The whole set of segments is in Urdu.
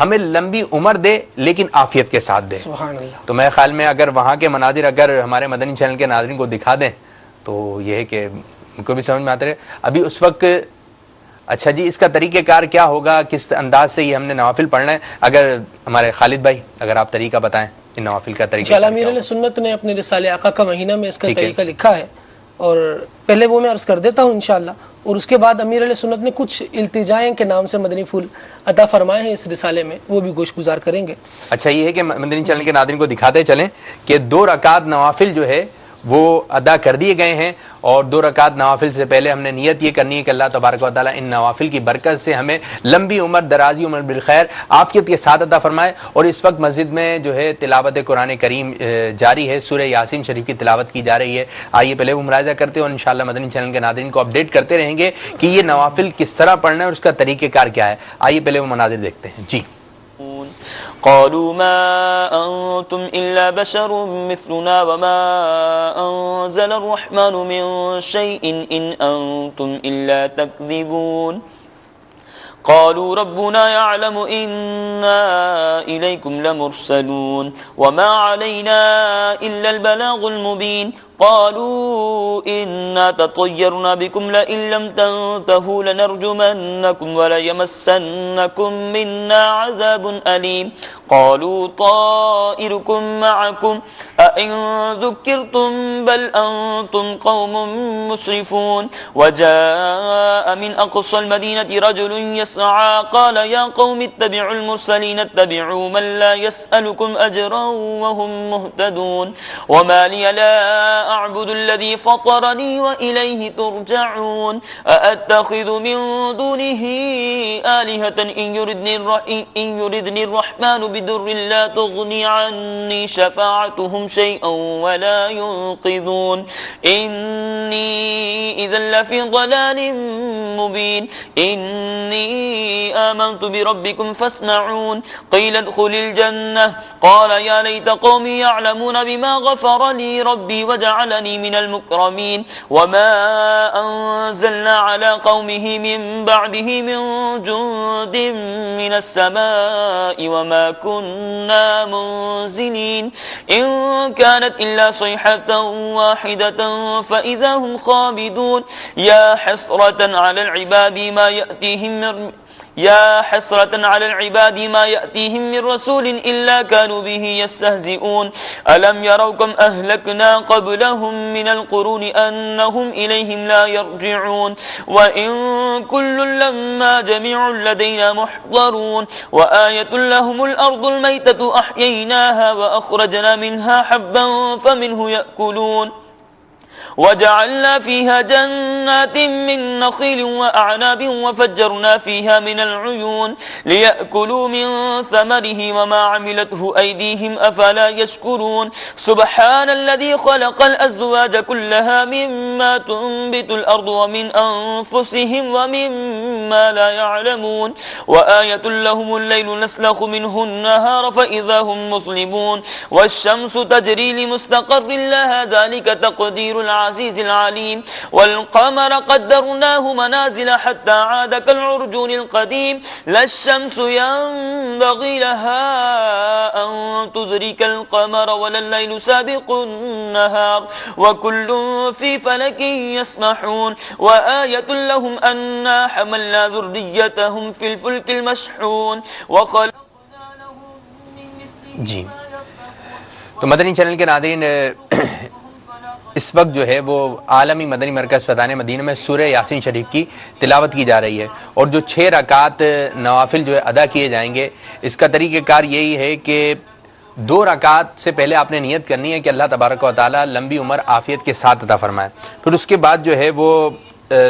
ہمیں لمبی عمر دے لیکن عافیت کے ساتھ دے. سبحان اللہ. تو میرے خیال میں اگر وہاں کے مناظر اگر ہمارے مدنی چینل کے ناظرین کو دکھا دیں تو یہ ہے کہ ان کو بھی سمجھ میں آتے رہے. ابھی اس وقت اچھا جی اس کا طریقہ کار کیا ہوگا, کس انداز سے یہ ہم نے نوافل پڑھنا ہے؟ اگر ہمارے خالد بھائی اگر آپ طریقہ بتائیں ان نوافل کا طریقہ. انشاءاللہ امیر علیہ سنت نے اپنے رسالہ آقا کا مہینہ میں اس کا طریقہ لکھا ہے, اور پہلے وہ میں عرض کر دیتا ہوں انشاءاللہ, اور اس کے بعد امیر علیہ سنت نے کچھ التجائیں کے نام سے مدنی پھول عطا فرمائے ہیں اس رسالے میں, وہ بھی گوش گزار کریں گے. اچھا یہ ہے کہ مدنی چینل کے ناظرین کو دکھاتے چلیں کہ 2 رکعت نوافل جو ہے وہ ادا کر دیے گئے ہیں, اور 2 رکعت نوافل سے پہلے ہم نے نیت یہ کرنی ہے کہ اللہ تبارک و تعالیٰ ان نوافل کی برکت سے ہمیں لمبی عمر, درازی عمر بالخیر, عافیت کے ساتھ عطا فرمائے. اور اس وقت مسجد میں جو ہے تلاوت قرآن کریم جاری ہے, سورہ یاسین شریف کی تلاوت کی جا رہی ہے. آئیے پہلے وہ ملاحظہ کرتے ہیں اور انشاءاللہ مدنی چینل کے ناظرین کو اپڈیٹ کرتے رہیں گے کہ یہ نوافل کس طرح پڑھنا ہے اور اس کا طریقہ کار کیا ہے. آئیے پہلے وہ مناظر دیکھتے ہیں. جی. قالوا ما أنتم إلا بشر مثلنا وما أنزل الرحمن من شيء إن أنتم إلا تكذبون قالوا ربنا يعلم إنا إليكم لمرسلون وما علينا إلا البلاغ المبين قالوا إنا تطيرنا بكم لئن لم تنتهوا لنرجمنكم وليمسنكم منا عذاب أليم قالوا طائركم معكم أئن ذكرتم بل أنتم قوم مسرفون وجاء من أقصى المدينة رجل يسعى قال يا قوم اتبعوا المرسلين اتبعوا من لا يسألكم أجرا وهم مهتدون وما لي لا أعبد الذي فطرني وإليه ترجعون أأتخذ من دونه آلهة إن يردني الرحمن بدر لا تغني عني شفاعتهم شيئا ولا ينقذون إني إذا لفي ضلال مبين إني آمنت بربكم فاسمعون قيل ادخل الجنة قال يا ليت قومي يعلمون بما غفر لي ربي وجعلني من المكرمين وما أنزلنا على قومه من بعده من جند من السماء وما كنا منزلين إن كانت إلا صيحة واحدة فإذا هم خامدون يا حسرة على العباد ما يأتيهم من رسول إلا كانوا به يستهزئون ألم يروا كم أهلكنا قبلهم من القرون أنهم إليهم لا يرجعون وإن كل لما جميع لدينا محضرون وآية لهم الأرض الميتة أحييناها وأخرجنا منها حبا فمنه يأكلون وجعلنا فيها جنات من نخيل وأعناب وفجرنا فيها من العيون ليأكلوا من ثمره وما عملته أيديهم أفلا يشكرون سبحان الذي خلق الأزواج كلها مما تنبت الأرض ومن أنفسهم ومما لا يعلمون وآية لهم الليل نسلخ منه النهار فإذا هم مظلمون والشمس تجري لمستقر لها ذلك تقدير العزيز العليم والقمر قدرناه منازل حتى عاد كالعرجون القديم لا الشمس ينبغي لها أن تدرك القمر ولا الليل سابق النهار وكل في فلك يسمحون وآية لهم أنا حملنا ذريتهم في الفلك المشحون وخلقنا لهم من مثله جی. تو مدنی چینل کے ناظرین اس وقت جو ہے وہ عالمی مدنی مرکز فیضان مدینہ میں سورہ یاسین شریف کی تلاوت کی جا رہی ہے, اور جو 6 رکعت نوافل جو ہے ادا کیے جائیں گے, اس کا طریقہ کار یہی ہے کہ 2 رکعت سے پہلے آپ نے نیت کرنی ہے کہ اللہ تبارک و تعالیٰ لمبی عمر عافیت کے ساتھ عطا فرمائے. پھر اس کے بعد جو ہے وہ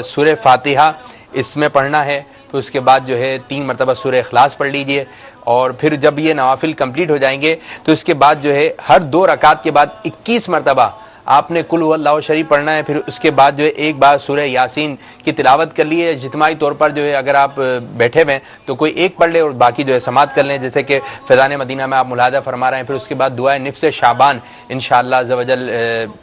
سورہ فاتحہ اس میں پڑھنا ہے. پھر اس کے بعد جو ہے 3 مرتبہ سورہ اخلاص پڑھ لیجئے, اور پھر جب یہ نوافل کمپلیٹ ہو جائیں گے تو اس کے بعد جو ہے ہر 2 رکعت کے بعد 21 مرتبہ آپ نے قل هو اللہ شریف پڑھنا ہے، پھر اس کے بعد جو ہے ایک بار سورہ یاسین کی تلاوت کر لی ہے. اجتماعی طور پر جو ہے اگر آپ بیٹھے ہوئے ہیں تو کوئی ایک پڑھ لے اور باقی جو ہے سماعت کر لیں، جیسے کہ فیضان مدینہ میں آپ ملاحظہ فرما رہے ہیں. پھر اس کے بعد دعائے نفس شعبان انشاءاللہ عز و جل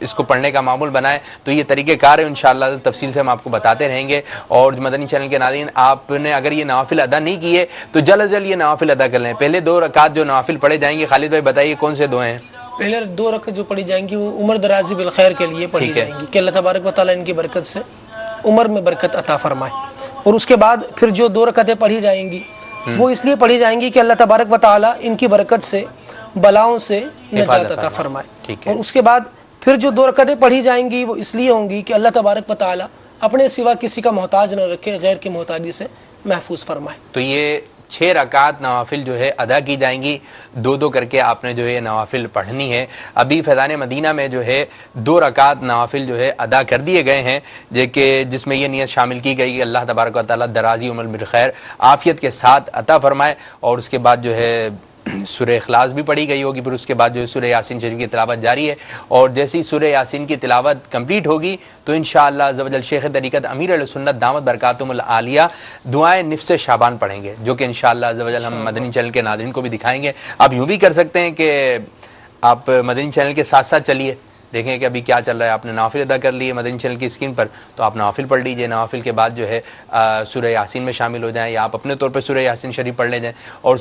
اس کو پڑھنے کا معمول بنائیں. تو یہ طریقہ کار ہے، انشاءاللہ تفصیل سے ہم آپ کو بتاتے رہیں گے. اور مدنی چینل کے ناظرین، آپ نے اگر یہ نوافل ادا نہیں کیے تو جلد از جلد یہ نوافل ادا کر لیں. پہلے 2 رکعت جو نوافل پڑھے جائیں گے، خالد بھائی بتائیے کون سے دعائیں ہیں؟ پہلے 2 رکعت جو پڑھی جائیں گی وہ عمر درازی بالخیر کے لیے پڑھی جائیں گی کہ اللہ تبارک و تعالیٰ ان کی برکت سے عمر میں برکت عطا فرمائے. اور اس کے بعد پھر جو 2 رکعتیں پڑھی جائیں گی وہ اس لیے پڑھی جائیں گی کہ اللہ تبارک و تعالیٰ ان کی برکت سے بلاؤں سے نجات عطا فرمائے. اور اس کے بعد پھر جو 2 رکعتیں پڑھی جائیں گی وہ اس لیے ہوں گی کہ اللہ تبارک و تعالیٰ اپنے سوا کسی کا محتاج نہ رکھے، غیر کی محتاجی سے محفوظ فرمائے. تو یہ 6 رکعت نوافل جو ہے ادا کی جائیں گی، 2 کر کے آپ نے جو ہے یہ نوافل پڑھنی ہے. ابھی فیضان مدینہ میں جو ہے 2 رکعت نوافل جو ہے ادا کر دیے گئے ہیں، جس میں یہ نیت شامل کی گئی کہ اللہ تبارک و تعالیٰ درازی عمر بالخیر عافیت کے ساتھ عطا فرمائے. اور اس کے بعد جو ہے سورہ اخلاص بھی پڑھی گئی ہوگی. پھر اس کے بعد جو ہے سورہ یاسین شریف کی تلاوت جاری ہے. اور جیسی سورہ یاسین کی تلاوت کمپلیٹ ہوگی تو انشاءاللہ عز و جل شیخ طریقت امیر علیہ سنت دامت برکاتہم العالیہ دعائیں نفس شعبان پڑھیں گے، جو کہ انشاءاللہ عز و جل ہم مدنی چینل کے ناظرین کو بھی دکھائیں گے. آپ یوں بھی کر سکتے ہیں کہ آپ مدنی چینل کے ساتھ ساتھ چلیے، دیکھیں کہ ابھی کیا چل رہا ہے. آپ نے نوافل ادا کر لیے مدنی چینل کی اسکرین پر، تو آپ نوافل پڑھ لیجئے. نوافل کے بعد جو ہے سورہ یاسین میں شامل ہو جائیں، یا آپ اپنے طور پر سورہ یاسین شریف پڑھ لے جائیں. اور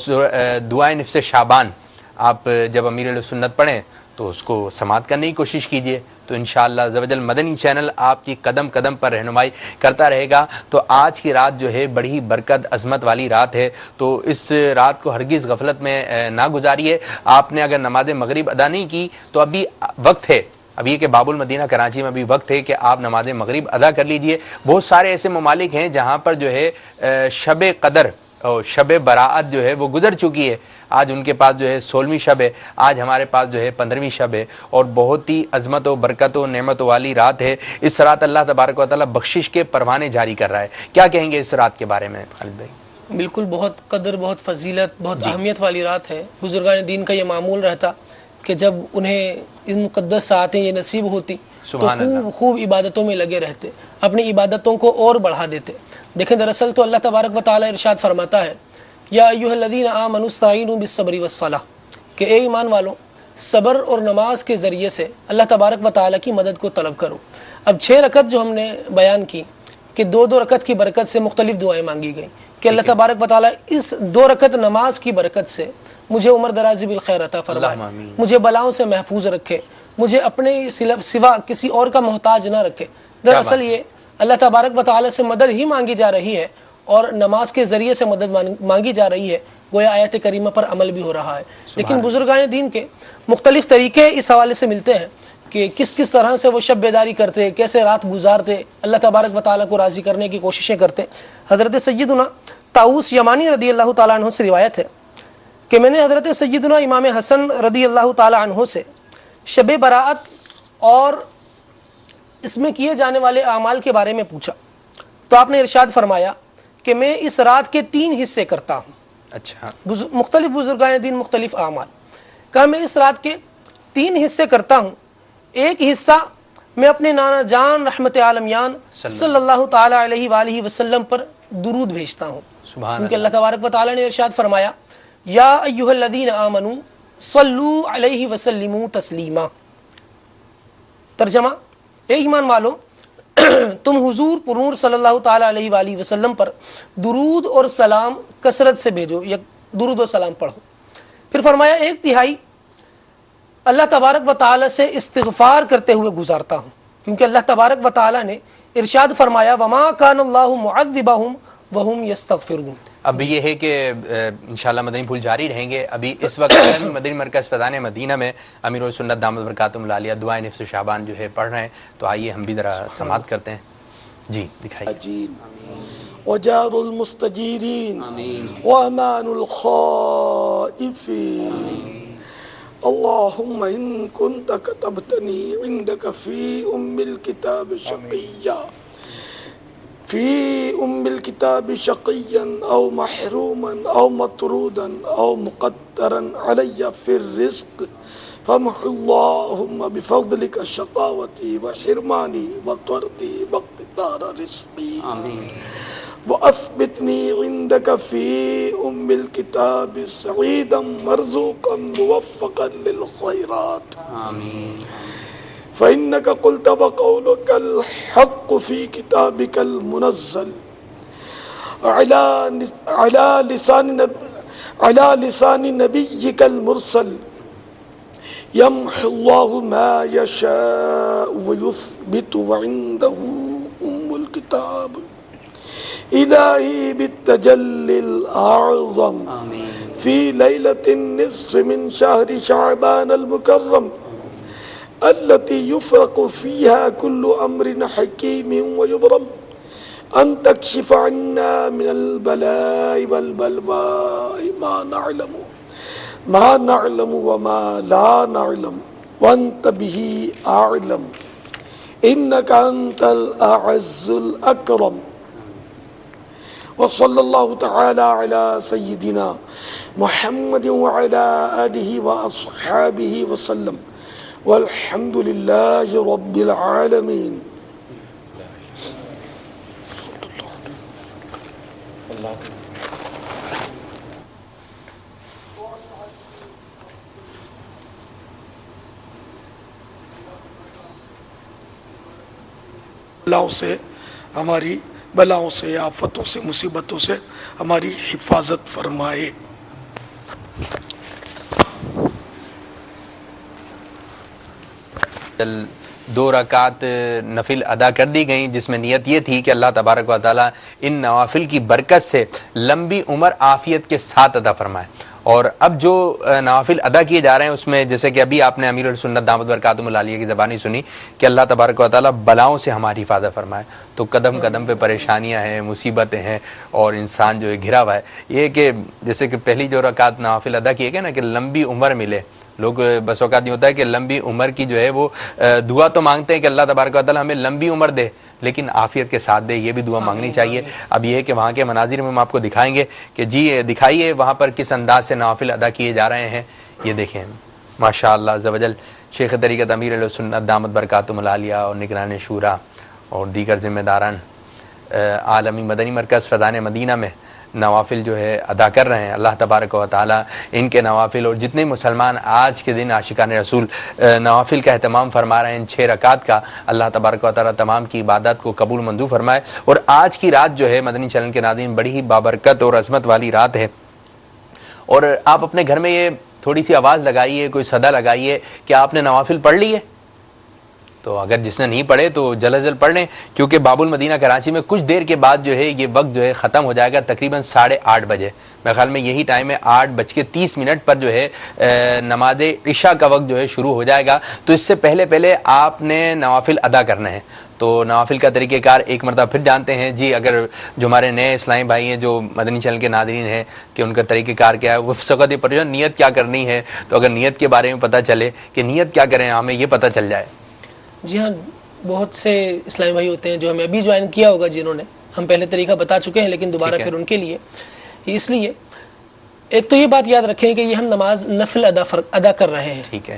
دعائیں نفس شعبان آپ جب امیر علیہ سنت پڑھیں تو اس کو سماعت کرنے کی کوشش کیجئے. تو انشاءاللہ عز و جل مدنی چینل آپ کی قدم قدم پر رہنمائی کرتا رہے گا. تو آج کی رات جو ہے بڑی برکت عظمت والی رات ہے، تو اس رات کو ہرگز غفلت میں نہ گزاریے. آپ نے اگر نماز مغرب ادا نہیں کی تو ابھی وقت ہے، ابھی یہ کہ باب المدینہ کراچی میں ابھی وقت ہے کہ آپ نماز مغرب ادا کر لیجئے. بہت سارے ایسے ممالک ہیں جہاں پر جو ہے شب قدر اور شب براعت جو ہے وہ گزر چکی ہے. آج ان کے پاس جو ہے 16ویں شب ہے، آج ہمارے پاس جو ہے 15ویں شب ہے، اور بہت ہی عظمت و برکت و نعمت والی رات ہے. اس رات اللہ تبارک و تعالیٰ بخشش کے پروانے جاری کر رہا ہے. کیا کہیں گے اس رات کے بارے میں خالد بھائی؟ بالکل بہت قدر، بہت فضیلت، بہت اہمیت والی رات ہے. بزرگان دین کا یہ معمول رہتا کہ جب انہیں ان مقدس ساعتیں یہ نصیب ہوتی تو خوب عبادتوں میں لگے رہتے، اپنی عبادتوں کو اور بڑھا دیتے. دیکھیں دراصل تو اللہ تبارک و تعالیٰ ارشاد فرماتا ہے یا ایھا الذین آمنوا استعینوا بالصبر والصلاۃ، کہ اے ایمان والو صبر اور نماز کے ذریعے سے اللہ تبارک و تعالیٰ کی مدد کو طلب کرو. اب 6 رکعت جو ہم نے بیان کی کہ 2 رکعت کی برکت سے مختلف دعائیں مانگی گئیں کہ اللہ تبارک و تعالیٰ اس 2 رکعت نماز کی برکت سے مجھے عمر درازی بالخیر عطا فرمائے، مجھے بلاؤں سے محفوظ رکھے، مجھے اپنے سوا کسی اور کا محتاج نہ رکھے. دراصل یہ اللہ تبارک و تعالیٰ سے مدد ہی مانگی جا رہی ہے، اور نماز کے ذریعے سے مدد مانگی جا رہی ہے. گویا آیت کریمہ پر عمل بھی ہو رہا ہے. لیکن بزرگان دین کے مختلف طریقے اس حوالے سے ملتے ہیں کہ کس طرح سے وہ شب بیداری کرتے، کیسے رات گزارتے، اللہ تبارک و تعالیٰ کو راضی کرنے کی کوششیں کرتے. حضرت سیدنا طاؤس یمانی رضی اللہ تعالیٰ عنہ سے روایت ہے کہ میں نے حضرت سیدنا امام حسن رضی اللہ تعالیٰ عنہ سے شب براعت اور اس میں کیے جانے والے اعمال کے بارے میں پوچھا تو آپ نے ارشاد فرمایا کہ میں اس رات کے 3 حصے کرتا ہوں. اچھا، مختلف بزرگان دین مختلف اعمال. کہا میں اس رات کے 3 حصے کرتا ہوں. ایک حصہ میں اپنے نانا جان رحمت عالمیان صلی اللہ تعالی علیہ وآلہ وسلم پر درود بھیجتا ہوں، کیونکہ اللہ تبارک و تعالی نے ارشاد فرمایا یا ایھا الذین آمنوا صلوا علیہ وسلموا تسلیما. ترجمہ، اے ایمان والو تم حضور پرنور صلی اللہ تعالی علیہ وآلہ وسلم پر درود اور سلام کثرت سے بھیجو، یا درود و سلام پڑھو. پھر فرمایا 1/3 اللہ تبارک و تعالی سے استغفار کرتے ہوئے گزارتا ہوں، کیونکہ اللہ تبارک و تعالی نے ارشاد فرمایا وما کان اللہ معذبہم وہم یستغفرون. اب یہ ہے کہ انشاءاللہ مدنی پھول جاری رہیں گے. ابھی اس وقت مدنی مرکز فیضان مدینہ میں امیر السنت دامت برکاتہم العالیہ دعائیں نفس شعبان جو ہے پڑھ رہے ہیں. تو آئیے ہم بھی ذرا سماعت کرتے ہیں. جی دکھائیے. وجار المستجیرین وامان الخائفین اللهم إن كنت كتبتني عندك في أم الكتاب شقيا في الكتاب شقيا أو محروما أو مطرودا أو مقدرا علي في الرزق فامح اللهم بفضلك شقاوتي وحرماني وطردي واقتدار رزقي وأثبتني عندك في الكتاب سعيدا مرزوقا موفقا للخيرات فإنك قلت وقولك الحق في كتابك المنزل على لسان نبيك المرسل يمحو الله ما يشاء ويثبت وعنده الكتاب إلهي بالتجلي الأعظم في ليلة النصف من شهر شعبان المكرم التي يفرق فيها كل أمر حكيم ويبرم أن تكشف عنا من البلاء والبلواء ما نعلم وما لا نعلم وأنت به أعلم إنك أنت الأعز الأكرم وصلى الله تعالى على سيدنا محمد وعلى آله وأصحابه وسلم والحمد لله رب العالمين. بلاؤں سے ہماری بلاؤں سے آفتوں سے مصیبتوں سے ہماری حفاظت فرمائے. دو رکعت نفل ادا کر دی گئیں جس میں نیت یہ تھی کہ اللہ تبارک و تعالیٰ ان نوافل کی برکت سے لمبی عمر عافیت کے ساتھ عطا فرمائے. اور اب جو نوافل ادا کیے جا رہے ہیں اس میں جیسے کہ ابھی آپ نے امیر السنت دامت برکاتہم العالیہ کی زبانی سنی کہ اللہ تبارک و تعالیٰ بلاؤں سے ہماری حفاظت فرمائے. تو قدم قدم پہ پریشانیاں ہیں، مصیبتیں ہیں اور انسان جو ہے گھرا ہوا ہے. یہ کہ جیسے کہ پہلی جو رکعت نوافل ادا کیے گئے نا کہ لمبی عمر ملے. لوگ بس اوقات نہیں ہوتا ہے کہ لمبی عمر کی جو ہے وہ دعا تو مانگتے ہیں کہ اللہ تبارک و تعالیٰ ہمیں لمبی عمر دے لیکن عافیت کے ساتھ دے، یہ بھی دعا مانگنی چاہیے. اب یہ ہے کہ وہاں کے مناظر میں ہم آپ کو دکھائیں گے کہ جی دکھائیے وہاں پر کس انداز سے نوافل ادا کیے جا رہے ہیں. یہ دیکھیں ماشاء اللہ عز و جل شیخ طریقت امیر السنت دامت برکاتہم العالیہ اور نگران شورا اور دیگر ذمہ داران عالمی مدنی مرکز فیضان مدینہ میں نوافل جو ہے ادا کر رہے ہیں. اللہ تبارک و تعالیٰ ان کے نوافل اور جتنے مسلمان آج کے دن عاشقان رسول نوافل کا اہتمام فرما رہے ہیں ان 6 رکعات کا، اللہ تبارک و تعالیٰ تمام کی عبادات کو قبول منظور فرمائے. اور آج کی رات جو ہے مدنی چینل کے ناظرین بڑی ہی بابرکت اور عظمت والی رات ہے. اور آپ اپنے گھر میں یہ تھوڑی سی آواز لگائیے، کوئی صدا لگائیے کہ آپ نے نوافل پڑھ لی ہے. تو اگر جس نے نہیں پڑھے تو جلد جلد پڑھ لیں کیونکہ باب المدینہ کراچی میں کچھ دیر کے بعد جو ہے یہ وقت جو ہے ختم ہو جائے گا تقریباً 8:30 بجے. میرے خیال میں یہی ٹائم ہے 8:30 پر جو ہے نماز عشاء کا وقت جو ہے شروع ہو جائے گا. تو اس سے پہلے آپ نے نوافل ادا کرنا ہے. تو نوافل کا طریقہ کار ایک مرتبہ پھر جانتے ہیں. جی اگر جو ہمارے نئے اسلامی بھائی ہیں جو مدنی چینل کے ناظرین ہیں کہ ان کا طریقہ کار کیا ہے، وہ سقط پر نیت کیا کرنی ہے، تو اگر نیت کے بارے میں پتہ چلے کہ نیت کیا کریں ہمیں یہ پتہ چل جائے. جی ہاں، بہت سے اسلامی بھائی ہوتے ہیں جو ہمیں ابھی جوائن کیا ہوگا جنہوں نے، ہم پہلے طریقہ بتا چکے ہیں لیکن دوبارہ پھر ان کے لیے. اس لیے ایک تو یہ بات یاد رکھیں کہ یہ ہم نماز نفل ادا کر رہے ہیں. ٹھیک ہے،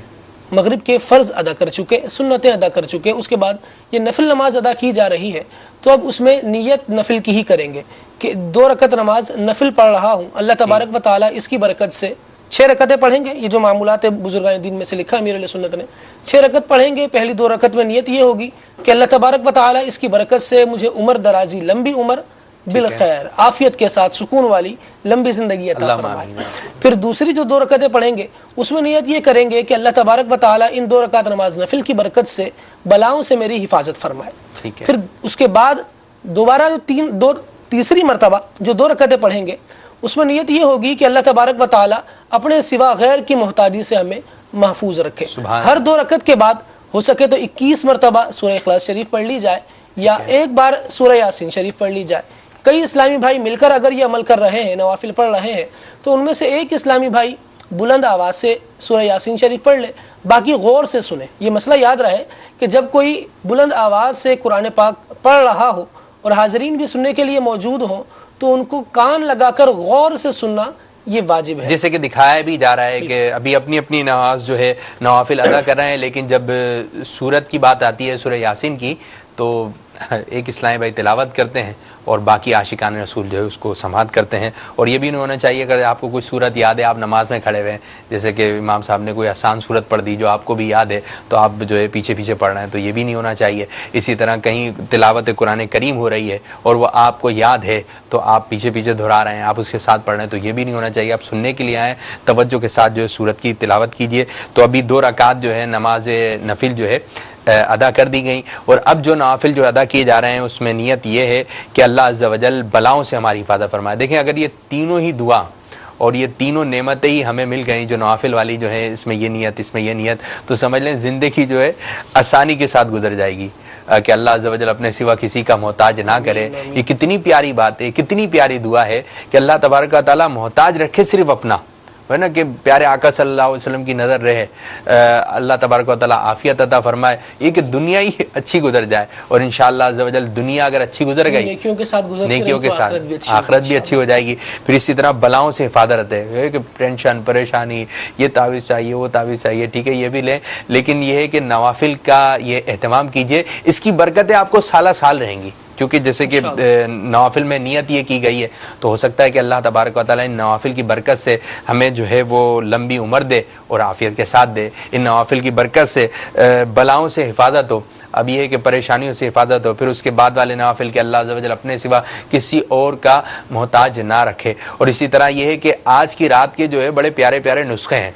مغرب کے فرض ادا کر چکے، سنتیں ادا کر چکے، اس کے بعد یہ نفل نماز ادا کی جا رہی ہے. تو اب اس میں نیت نفل کی ہی کریں گے کہ 2 رکعت نماز نفل پڑھ رہا ہوں، اللہ تبارک و تعالیٰ اس کی برکت سے 6 رکعتیں پڑھیں گے. یہ جو معمولات بزرگان دین میں سے لکھا امیر علیہ سنت نے، 6 رکعت پڑھیں گے. پہلی 2 رکعت میں نیت یہ ہوگی کہ اللہ تبارک و تعالیٰ اس کی برکت سے مجھے عمر درازی، لمبی عمر بالخیر، عافیت کے ساتھ سکون والی لمبی زندگی عطا فرمائے. پھر دوسری جو 2 رکعتیں پڑھیں گے اس میں نیت یہ کریں گے کہ اللہ تبارک و تعالیٰ ان 2 رکعت نماز نفل کی برکت سے بلاؤں سے میری حفاظت فرمائے. پھر اس کے بعد دوبارہ تیسری مرتبہ جو 2 رکعتیں پڑھیں گے اس میں نیت یہ ہوگی کہ اللہ تبارک و تعالیٰ اپنے سوا غیر کی محتاجی سے ہمیں محفوظ رکھے. ہر 2 رکعت کے بعد ہو سکے تو 21 مرتبہ سورہ اخلاص شریف پڑھ لی جائے یا ایک بار سورہ یاسین شریف پڑھ لی جائے. کئی اسلامی بھائی مل کر اگر یہ عمل کر رہے ہیں، نوافل پڑھ رہے ہیں، تو ان میں سے ایک اسلامی بھائی بلند آواز سے سورہ یاسین شریف پڑھ لے، باقی غور سے سنیں. یہ مسئلہ یاد رہے کہ جب کوئی بلند آواز سے قرآن پاک پڑھ رہا ہو اور حاضرین بھی سننے کے لیے موجود ہوں تو ان کو کان لگا کر غور سے سننا یہ واجب ہے. جیسے کہ دکھایا بھی جا رہا ہے کہ ابھی اپنی اپنی نماز جو ہے نوافل ادا کر رہے ہیں، لیکن جب سورت کی بات آتی ہے، سورہ یاسین کی، تو ایک اسلامی بھائی تلاوت کرتے ہیں اور باقی عاشقان رسول جو ہے اس کو سماعت کرتے ہیں. اور یہ بھی نہیں ہونا چاہیے اگر آپ کو کوئی صورت یاد ہے، آپ نماز میں کھڑے ہوئے ہیں، جیسے کہ امام صاحب نے کوئی آسان صورت پڑھ دی جو آپ کو بھی یاد ہے، تو آپ جو ہے پیچھے پیچھے پڑھ رہے ہیں، تو یہ بھی نہیں ہونا چاہیے. اسی طرح کہیں تلاوت قرآن کریم ہو رہی ہے اور وہ آپ کو یاد ہے تو آپ پیچھے پیچھے دہرا رہے ہیں، آپ اس کے ساتھ پڑھ رہے ہیں، تو یہ بھی نہیں ہونا چاہیے. آپ سننے کے لیے آئیں، توجہ کے ساتھ جو ہے صورت کی تلاوت کیجیے. تو ابھی 2 رکعات جو ہے نماز نفل جو ہے ادا کر دی گئیں، اور اب جو نوافل جو ادا کیے جا رہے ہیں اس میں نیت یہ ہے کہ اللہ عز و جل بلاؤں سے ہماری حفاظت فرمائے. دیکھیں اگر یہ تینوں ہی دعا اور یہ تینوں نعمتیں ہی ہمیں مل گئیں، جو نوافل والی جو ہیں، اس میں یہ نیت، اس میں یہ نیت، تو سمجھ لیں زندگی جو ہے آسانی کے ساتھ گزر جائے گی کہ اللہ عز و جل اپنے سوا کسی کا محتاج نہ کرے. یہ کتنی پیاری بات ہے، کتنی پیاری دعا ہے کہ اللہ تبارک و تعالیٰ محتاج رکھے صرف اپنا، ہے نا، کہ پیارے آقا صلی اللہ علیہ وسلم کی نظر رہے، اللہ تبارک و تعالیٰ عافیت عطا فرمائے، یہ کہ دنیا ہی اچھی گزر جائے. اور انشاءاللہ عز و جل دنیا اگر اچھی گزر گئی، نیکیوں کے ساتھ نیکیوں کے ساتھ آخرت بھی اچھی ہو جائے گی. پھر اسی طرح بلاؤں سے حفاظت ہے کہ ٹینشن پریشانی، یہ تعویذ چاہیے، وہ تعویذ چاہیے، ٹھیک ہے یہ بھی لیں، لیکن یہ ہے کہ نوافل کا یہ اہتمام کیجئے. اس کی برکتیں آپ کو سالہ سال رہیں گی، کیونکہ جیسے کہ نوافل میں نیت یہ کی گئی ہے، تو ہو سکتا ہے کہ اللہ تبارک و تعالیٰ ان نوافل کی برکت سے ہمیں جو ہے وہ لمبی عمر دے اور عافیت کے ساتھ دے. ان نوافل کی برکت سے بلاؤں سے حفاظت ہو. اب یہ ہے کہ پریشانیوں سے حفاظت ہو. پھر اس کے بعد والے نوافل کہ اللہ عز و جل اپنے سوا کسی اور کا محتاج نہ رکھے. اور اسی طرح یہ ہے کہ آج کی رات کے جو ہے بڑے پیارے پیارے نسخے ہیں.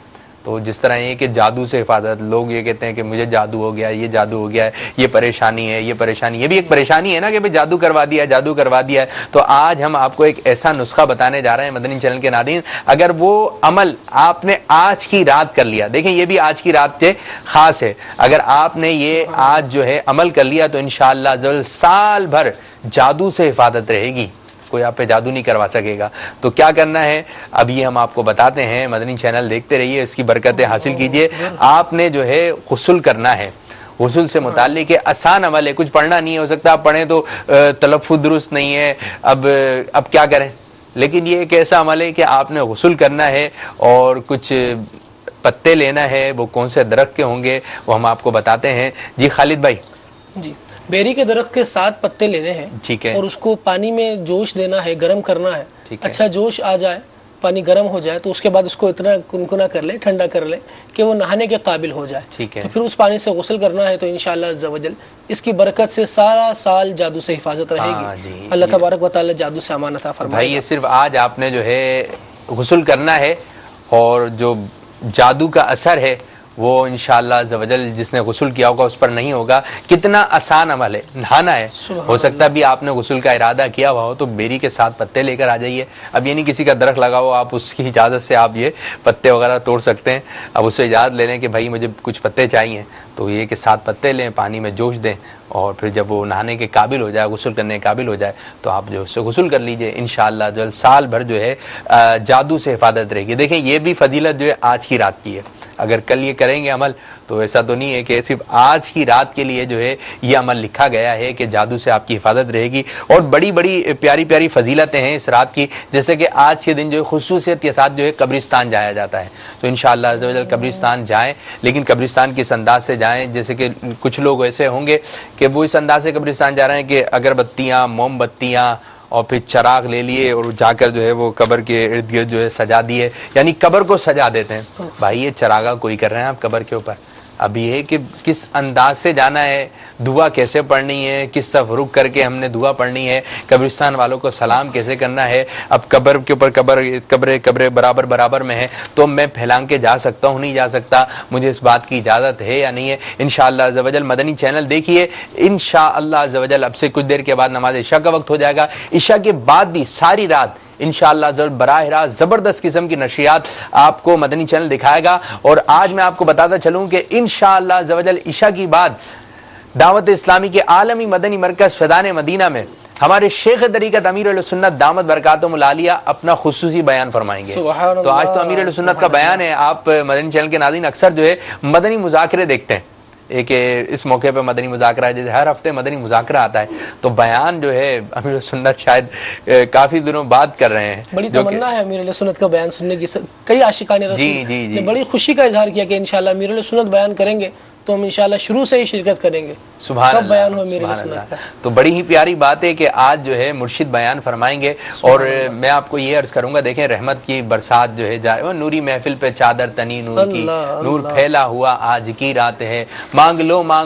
تو جس طرح یہ کہ جادو سے حفاظت، لوگ یہ کہتے ہیں کہ مجھے جادو ہو گیا، یہ جادو ہو گیا ہے، یہ پریشانی ہے، یہ پریشانی، یہ بھی ایک پریشانی ہے نا کہ بھئی جادو کروا دیا ہے، جادو کروا دیا ہے. تو آج ہم آپ کو ایک ایسا نسخہ بتانے جا رہے ہیں مدنی چینل کے ناظرین، اگر وہ عمل آپ نے آج کی رات کر لیا، دیکھیں یہ بھی آج کی رات کے خاص ہے، اگر آپ نے یہ آج جو ہے عمل کر لیا تو انشاءاللہ سال بھر جادو سے حفاظت رہے گی، کوئی آپ پہ جادو نہیں کروا سکے گا. تو کیا کرنا ہے اب یہ ہم آپ کو بتاتے ہیں، مدنی چینل دیکھتے رہیے، اس کی برکتیں حاصل کیجئے. آپ نے جو ہے غسل کرنا ہے. غسل سے متعلق آسان عمل ہے، کچھ پڑھنا نہیں ہے، ہو سکتا آپ پڑھیں تو تلفظ درست نہیں ہے، اب کیا کریں، لیکن یہ ایک ایسا عمل ہے کہ آپ نے غسل کرنا ہے اور کچھ پتے لینا ہے. وہ کون سے درخت کے ہوں گے وہ ہم آپ کو بتاتے ہیں. جی خالد بھائی. جی، بیری کے درخت کے 7 پتے لینے ہیں، ٹھیک ہے، اور اس کو پانی میں جوش دینا ہے، گرم کرنا ہے. اچھا جوش آ جائے، پانی گرم ہو جائے تو اس کے بعد اس کو اتنا کنکنا کر لے، ٹھنڈا کر لے کہ وہ نہانے کے قابل ہو جائے. ٹھیک ہے، تو پھر اس پانی سے غسل کرنا ہے. تو انشاءاللہ عز و جل اس کی برکت سے سارا سال جادو سے حفاظت رہے گی. اللہ تبارک و تعالی جادو سے امان عطا فرمائے. بھائی یہ صرف آج آپ نے جو ہے غسل کرنا ہے، اور جو جادو کا اثر ہے وہ انشاءاللہ عز و جل جس نے غسل کیا ہوگا اس پر نہیں ہوگا. کتنا آسان عمل ہے، نہانا ہے. ہو سکتا ہے بھی آپ نے غسل کا ارادہ کیا ہوا ہو تو بیری کے 7 پتے لے کر آ جائیے. اب یہ نہیں کسی کا درخت لگا ہو، آپ اس کی اجازت سے آپ یہ پتے وغیرہ توڑ سکتے ہیں. اب اس سے اجازت لے لیں کہ بھائی مجھے کچھ پتے چاہیے، تو یہ کہ 7 پتے لیں، پانی میں جوش دیں، اور پھر جب وہ نہانے کے قابل ہو جائے، غسل کرنے کے قابل ہو جائے تو آپ جو اس سے غسل کر لیجئے. انشاءاللہ جو سال بھر جو ہے جادو سے حفاظت رہے گی. دیکھیں یہ بھی فضیلت جو ہے آج کی رات کی ہے. اگر کل یہ کریں گے عمل تو ایسا تو نہیں ہے کہ صرف آج کی رات کے لیے جو ہے یہ عمل لکھا گیا ہے کہ جادو سے آپ کی حفاظت رہے گی. اور بڑی بڑی پیاری پیاری فضیلتیں ہیں اس رات کی، جیسے کہ آج کے دن جو ہے خصوصیت کے ساتھ جو ہے قبرستان جایا جاتا ہے. تو انشاءاللہ عز و جل قبرستان جائیں، لیکن قبرستان کس انداز سے جائیں. جیسے کہ کچھ لوگ ایسے ہوں گے کہ وہ اس انداز سے قبرستان جا رہے ہیں کہ اگربتیاں، موم بتیاں اور پھر چراغ لے لیے اور جا کر جو ہے وہ قبر کے ارد گرد جو ہے سجا دیے، یعنی قبر کو سجا دیتے ہیں. بھائی یہ چراغا کوئی کر رہے ہیں آپ قبر کے اوپر. اب یہ ہے کہ کس انداز سے جانا ہے، دعا کیسے پڑھنی ہے، کس طرف رک کر کے ہم نے دعا پڑھنی ہے، قبرستان والوں کو سلام کیسے کرنا ہے. اب قبر کے اوپر قبریں برابر برابر میں ہیں تو میں پھیلان کے جا سکتا ہوں، نہیں جا سکتا، مجھے اس بات کی اجازت ہے یا نہیں ہے. انشاءاللہ عز و جل مدنی چینل دیکھیے. انشاءاللہ عز و جل اب سے کچھ دیر کے بعد نماز عشاء کا وقت ہو جائے گا. عشاء کے بعد بھی ساری رات انشاءاللہ براہ راست زبردست قسم کی نشریات آپ کو مدنی چینل دکھائے گا. اور آج میں آپ کو بتاتا چلوں کہ انشاءاللہ عز و جل عشاء کی بعد دعوت اسلامی کے عالمی مدنی مرکز فیضان مدینہ میں ہمارے شیخ طریقت امیر اہل سنت دامت برکاتہم العالیہ اپنا خصوصی بیان فرمائیں گے. تو آج تو امیر اہل سنت کا بیان ہے. آپ مدنی چینل کے ناظرین اکثر جو ہے مدنی مذاکرے دیکھتے ہیں، ایک اس موقع پہ مدنی مذاکرہ ہے، جیسے ہر ہفتے مدنی مذاکرہ آتا ہے تو بیان جو ہے امیر سنت شاید کافی دنوں بعد کر رہے ہیں. بڑی تمنا ہے امیر علیہ سنت کا بیان سننے کی. کئی عاشقان رسول نے بڑی خوشی کا اظہار کیا کہ انشاءاللہ امیر علیہ سنت بیان کریں گے تو ہم انشاءاللہ شروع سے ہی شرکت کریں گے. سبحان کب بیان ہو اللہ، امیر علیہ سبحان سنت اللہ. کا. تو بڑی ہی پیاری بات ہے کہ آج جو ہے مرشد بیان فرمائیں گے. اور میں آپ کو یہ عرض کروں گا، دیکھیں رحمت کی برسات جو ہے جائے، وہ نوری محفل پہ چادر تنی نور کی، نور پھیلا ہوا آج کی رات ہے، مانگ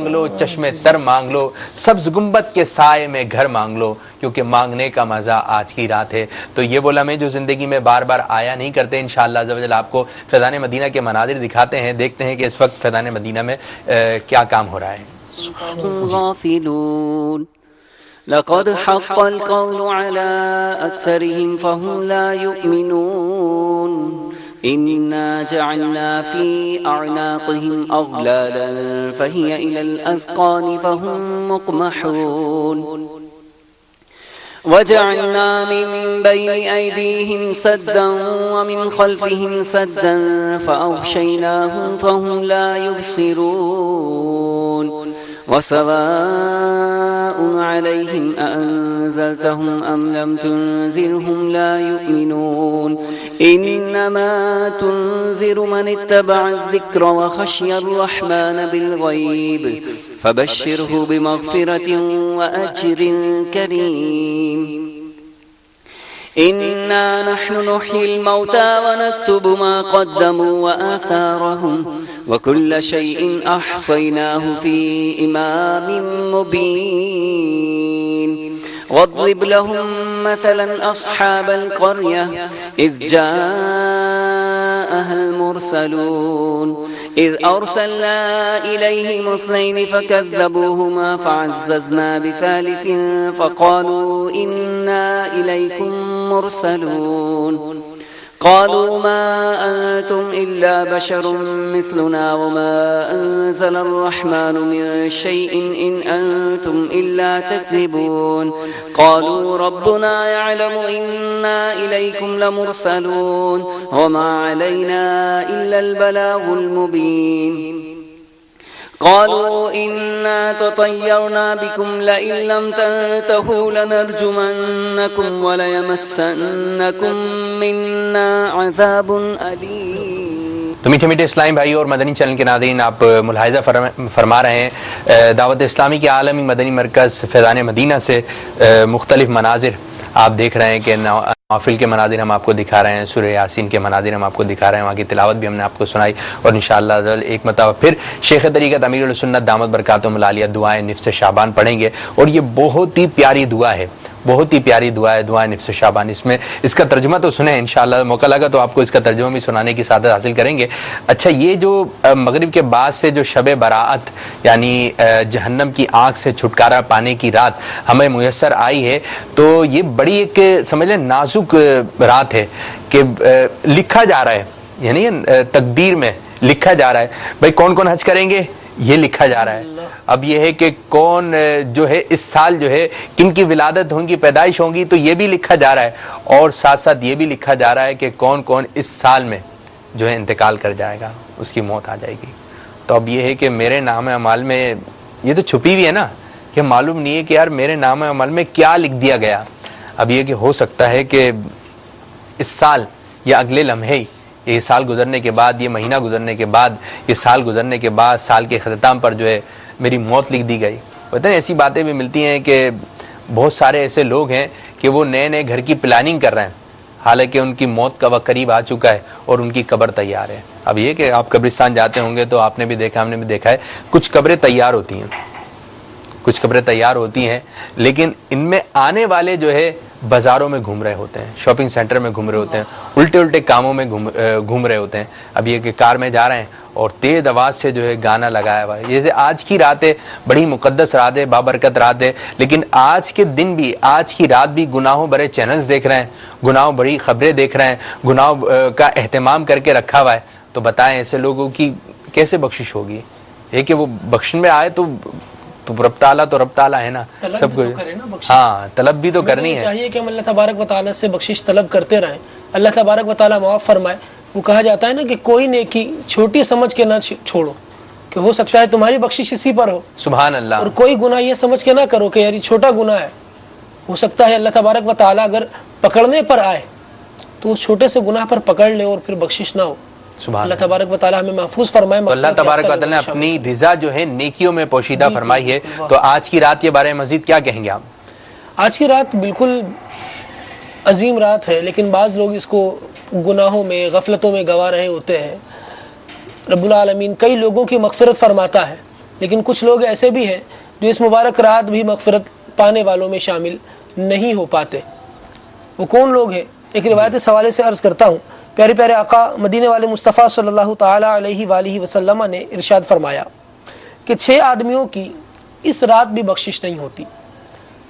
لو چشمے تر مانگ لو، سبز گنبد کے سائے میں گھر مانگ لو، کیونکہ مانگنے کا مزہ آج کی رات ہے. تو یہ وہ لمحے جو زندگی میں بار بار آیا نہیں کرتے، انشاءاللہ عز و جل آپ کو فیضان مدینہ کے مناظر دکھاتے ہیں. دیکھتے ہیں کہ اس وقت فیضان مدینہ میں کیا کام ہو رہا ہے. غافلون لقد حق القول على أكثرهم فهم لا يؤمنون إنا جعلنا في أعناقهم أغلالا فهي إلى الأذقان فهم مقمحون وجعلنا من بين أيديهم سدا ومن خلفهم سدا فأغشيناهم فهم لا يبصرون وسواء عليهم أأنزلتهم أم لم تنذرهم لا يؤمنون إنما تنذر من اتبع الذكر وخشي الرحمن بالغيب فبشره بمغفرة وأجر كريم إنا نحن نحيي الموتى ونكتب ما قدموا وآثارهم وكل شيء أحصيناه في إمام مبين واضرب لهم مثلا أصحاب القرية إذ جاءها المرسلون إذ أرسلنا إليهم اثنين فكذبوهما فعززنا بثالث فقالوا إنا إليكم مرسلون قالوا ما أنتم إلا بشر مثلنا وما أنزل الرحمن من شيء إن أنتم إلا تكذبون قالوا ربنا يعلم إنا إليكم لمرسلون وما علينا إلا البلاغ المبين قالوا إنا تطيرنا بكم لئن لم تنتهوا لنرجمنكم وليمسنكم منا عذاب أليم. تو میٹھے میٹھے اسلامی بھائی اور مدنی چینل کے ناظرین، آپ ملاحظہ فرما رہے ہیں دعوت اسلامی کے عالمی مدنی مرکز فیضان مدینہ سے مختلف مناظر آپ دیکھ رہے ہیں کہ محفل کے مناظر ہم آپ کو دکھا رہے ہیں، سورہ یاسین کے مناظر ہم آپ کو دکھا رہے ہیں، وہاں کی تلاوت بھی ہم نے آپ کو سنائی، اور انشاءاللہ ایک مرتبہ پھر شیخ طریقت امیر السنت دامت برکاتہم العالیہ دعائیں نفس شعبان پڑھیں گے. اور یہ بہت ہی پیاری دعا ہے، بہت ہی پیاری دعا ہے، دعائیں نفس شعبان. اس کا ترجمہ تو سنیں، انشاءاللہ موقع لگا تو آپ کو اس کا ترجمہ بھی سنانے کی سعادت حاصل کریں گے. اچھا، یہ جو مغرب کے بعد سے جو شب براءت یعنی جہنم کی آنکھ سے چھٹکارا پانے کی رات ہمیں میسر آئی ہے، تو یہ بڑی ایک سمجھ لیں نازک رات ہے کہ لکھا جا رہا ہے، یعنی تقدیر میں لکھا جا رہا ہے بھائی کون کون حج کریں گے، یہ لکھا جا رہا ہے. اب یہ ہے کہ کون جو ہے اس سال جو ہے کن کی ولادت ہوگی، پیدائش ہوگی، تو یہ بھی لکھا جا رہا ہے، اور ساتھ ساتھ یہ بھی لکھا جا رہا ہے کہ کون کون اس سال میں جو ہے انتقال کر جائے گا، اس کی موت آ جائے گی. تو اب یہ ہے کہ میرے نام اعمال میں یہ تو چھپی ہوئی ہے نا، کہ معلوم نہیں ہے کہ یار میرے نام اعمال میں کیا لکھ دیا گیا. اب یہ کہ ہو سکتا ہے کہ اس سال یا اگلے لمحے ہی، یہ سال گزرنے کے بعد، یہ مہینہ گزرنے کے بعد، یہ سال گزرنے کے بعد سال کے اختتام پر جو ہے میری موت لکھ دی گئی. پتہ نہیں ایسی باتیں بھی ملتی ہیں کہ بہت سارے ایسے لوگ ہیں کہ وہ نئے نئے گھر کی پلاننگ کر رہے ہیں، حالانکہ ان کی موت کا وقت قریب آ چکا ہے اور ان کی قبر تیار ہے. اب یہ کہ آپ قبرستان جاتے ہوں گے تو آپ نے بھی دیکھا، ہم نے بھی دیکھا ہے، کچھ قبریں تیار ہوتی ہیں، کچھ قبریں تیار ہوتی ہیں، لیکن ان میں آنے والے جو ہے بازاروں میں گھوم رہے ہوتے ہیں، شاپنگ سینٹر میں گھوم رہے ہوتے ہیں، الٹے الٹے کاموں میں گھوم رہے ہوتے ہیں. اب یہ کہ کار میں جا رہے ہیں اور تیز آواز سے جو ہے گانا لگایا ہوا ہے. جیسے آج کی رات ہے، بڑی مقدس رات ہے، بابرکت رات ہے، لیکن آج کے دن بھی، آج کی رات بھی گناہوں بھرے چینلز دیکھ رہے ہیں، گناہوں بڑی خبریں دیکھ رہے ہیں، گناہوں کا اہتمام کر کے رکھا ہوا ہے. تو بتائیں ایسے لوگوں کی کیسے بخشش ہوگی؟ یہ کہ وہ بخشن میں آئے تو رب تعالیٰ ہے نا، سب کچھ. ہاں، طلب بھی تو کرنی ہے. چاہیے کہ ہم اللہ تبارک و تعالیٰ سے بخشش طلب کرتے رہیں، اللہ تبارک و تعالیٰ معاف فرمائے. وہ کہا جاتا ہے نا کہ کوئی نیکی چھوٹی سمجھ کے نہ چھوڑو، کہ ہو سکتا ہے تمہاری بخشش اسی پر ہو، سبحان اللہ. اور کوئی گناہ یہ سمجھ کے نہ کرو کہ یار یہ چھوٹا گناہ ہے، ہو سکتا ہے اللہ تبارک و تعالیٰ اگر پکڑنے پر آئے تو اس چھوٹے سے گناہ پر پکڑ لے اور پھر بخشش نہ ہو. سبحان اللہ تبارک و تعالیٰ ہمیں محفوظ فرمائے. تو اللہ تبارک و تعالیٰ نے اپنی رضا جو ہے نیکیوں میں پوشیدہ فرمائی ہے. تو آج کی رات کے بارے میں مزید کیا کہیں گے آپ؟ آج کی رات بالکل عظیم رات ہے، لیکن بعض لوگ اس کو گناہوں میں غفلتوں میں گوا رہے ہوتے ہیں. رب العالمین کئی لوگوں کی مغفرت فرماتا ہے، لیکن کچھ لوگ ایسے بھی ہیں جو اس مبارک رات بھی مغفرت پانے والوں میں شامل نہیں ہو پاتے. وہ کون لوگ ہیں؟ ایک روایت اس حوالے سے عرض کرتا ہوں. پیارے پیارے آقا مدینے والے مصطفیٰ صلی اللہ تعالیٰ علیہ وآلہ وسلم نے ارشاد فرمایا کہ 6 آدمیوں کی اس رات بھی بخشش نہیں ہوتی.